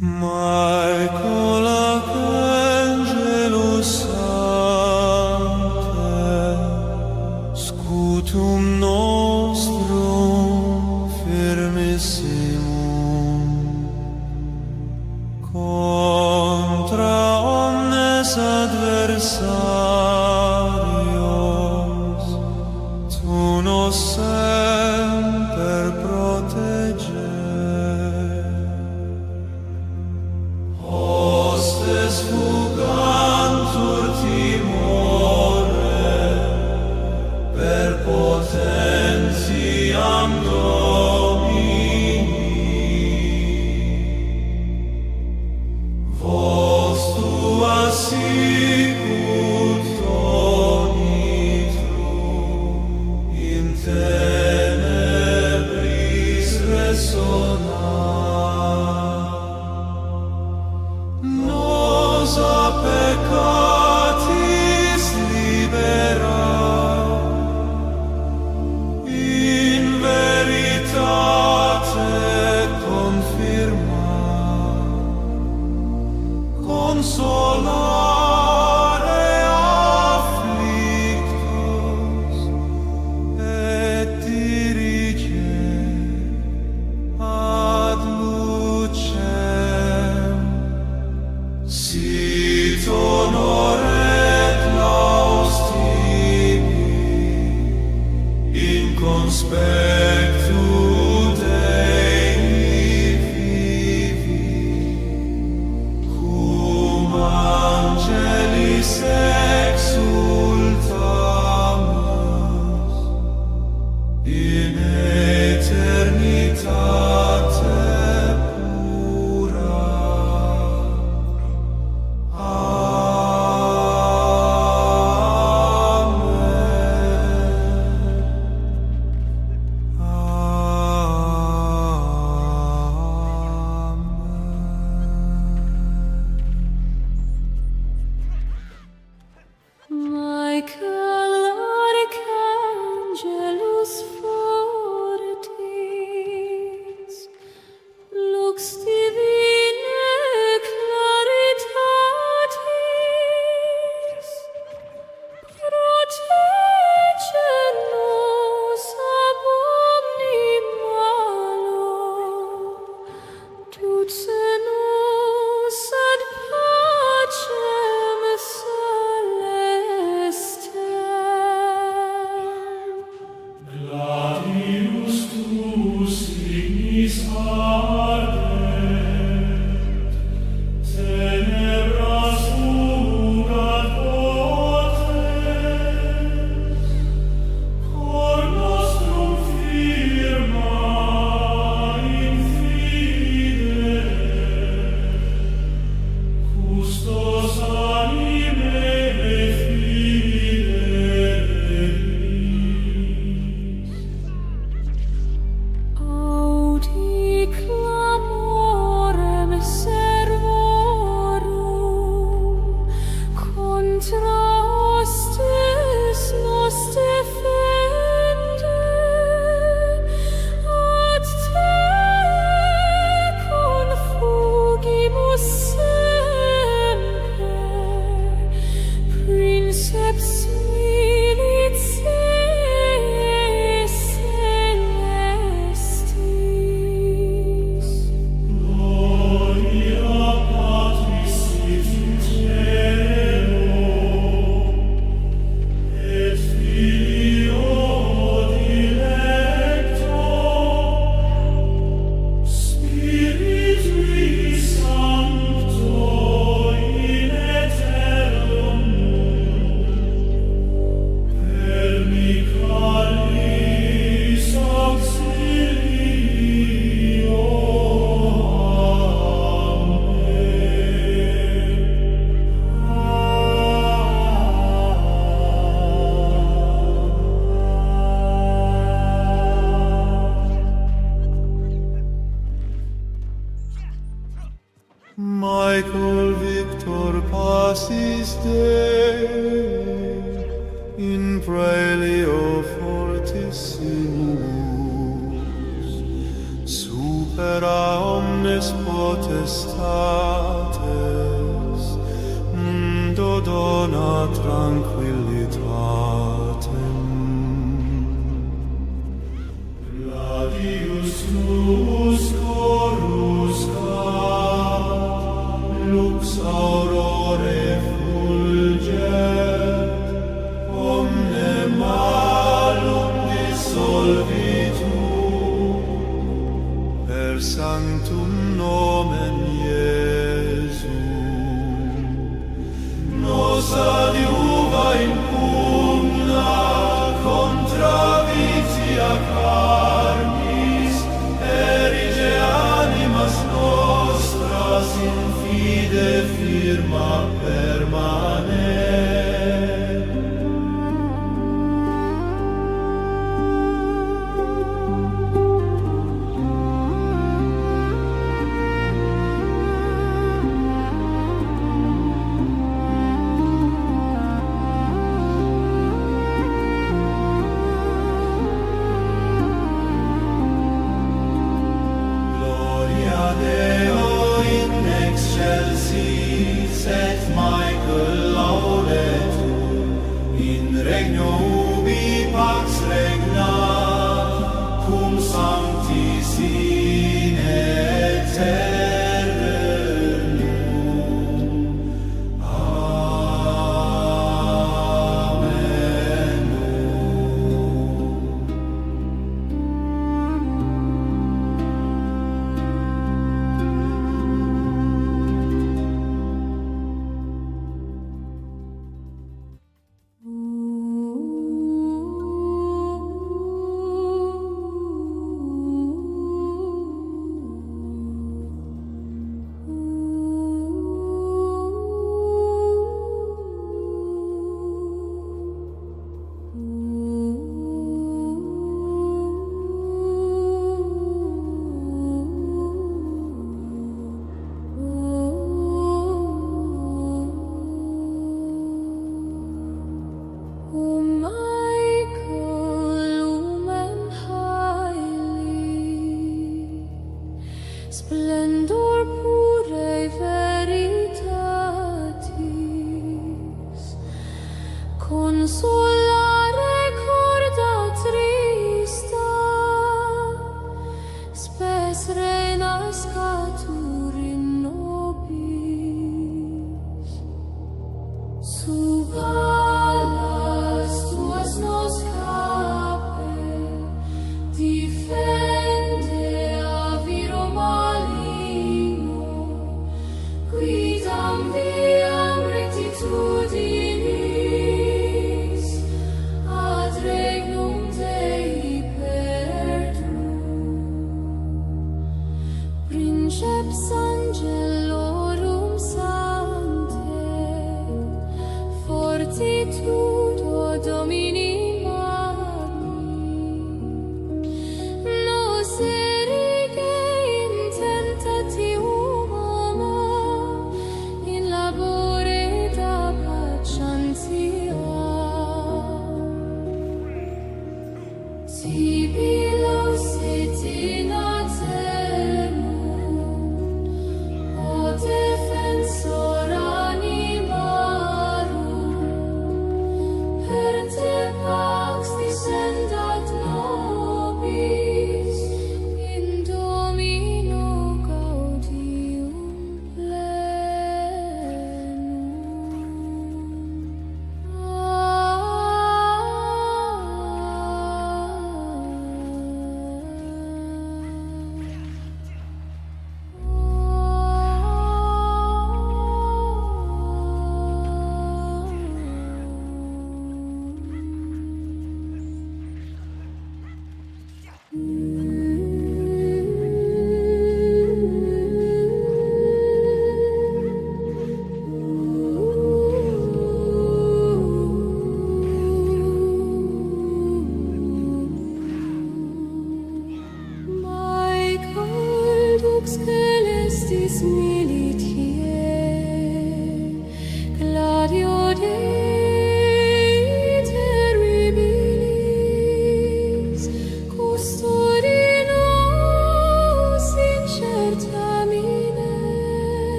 Michael Angelus Sancte, scutum nostrum firmissimum, contra omnes adversarios, tu nos semper protege. Hostes fugantur timore per potentiam Domini. Vos tua sicut donitrum in tenebris resonar. Nos a peccatis libera, in veritate confirma, consolare afflictos, et dirige ad lucem. Sit honor et laus tibi in conspectu Dei vivi, cum Creator passis Dei in praelio fortissimus supera omnes potestates mundo dona tranquillitatem gladius tuus chorus lux aurore fulger omne malum dissolvitur per sanctum nomen Iesum nos adiuva in pugna contra vitia carnis erige animas nostras in fide firma permane. Gloria Deo in excelsis et Michael laudetur in regno ubi pax regna cum sanctis in aeternum. Amen. O Michael, lumen haili, splendor purae veritatis, consolare corda trista, spes renascatur in nobis. Sub alas tuas nos cape, defende a viro maligno, quidam viam rectitudinis, ad regnum Dei perdum. Princeps angelorum sancte, fortitudo Domini magni, nos erige in tentatium homo, in labore da patientia. Sibilos et in aeternum, o defensor animarum,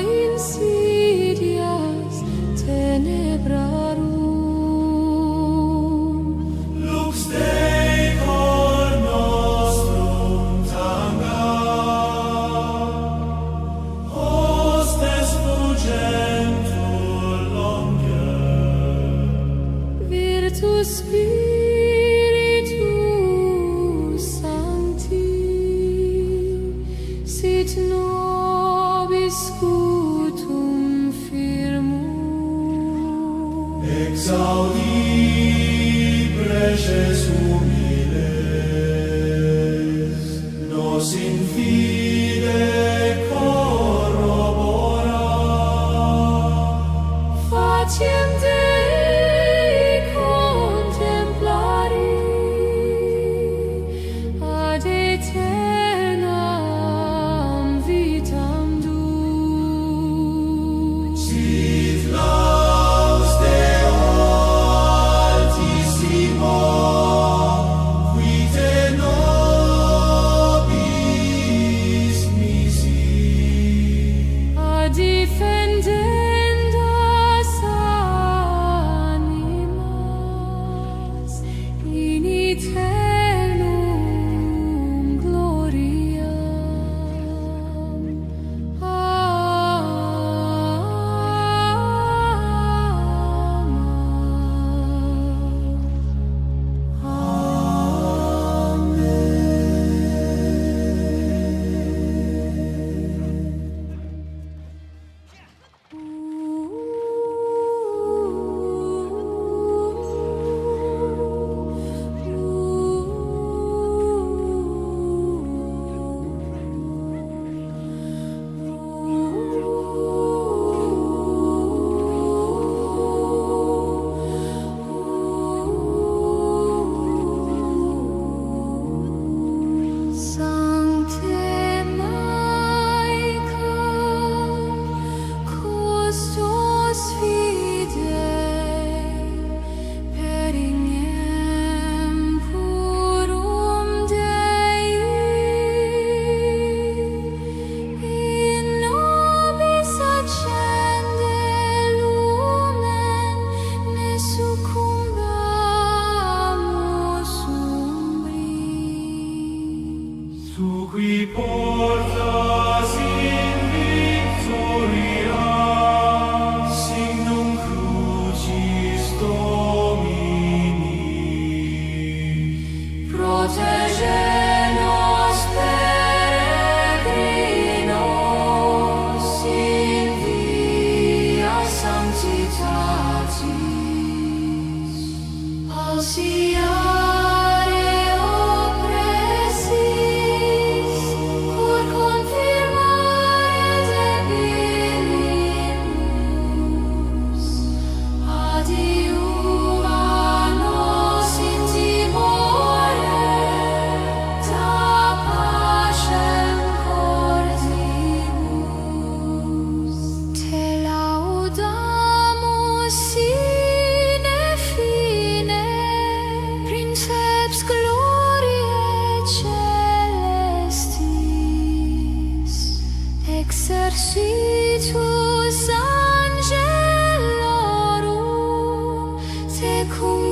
insidias tenebrarum. Lux Dei cor nostrum tanga, hostes fugentur longe. Virtus Spiritus Sancti sit nobis scutum firmum. Exaudi preces humiles, nos in fide corrobora. Faciem Dei contemplari ad aeternam vitam dus. Sit laus Deo Altissimo, qui te nobis misi. Ad defendendas animas in aeternum gloriam. Sancte Maecum, custos fidei, per ignem purum Dei, in nobis accende lumen, ne succumbamus umbris. Tu qui portas in victoria signum crucis Domini, Protege nos peregrinos in via sanctitatis. Alsiare oppressis, cur confirmare debilimus, adiuvanos in timore, da pacem cordibus. Te laudamus sine fine, Princeps gloriae celestis, exercitus angelorum tecum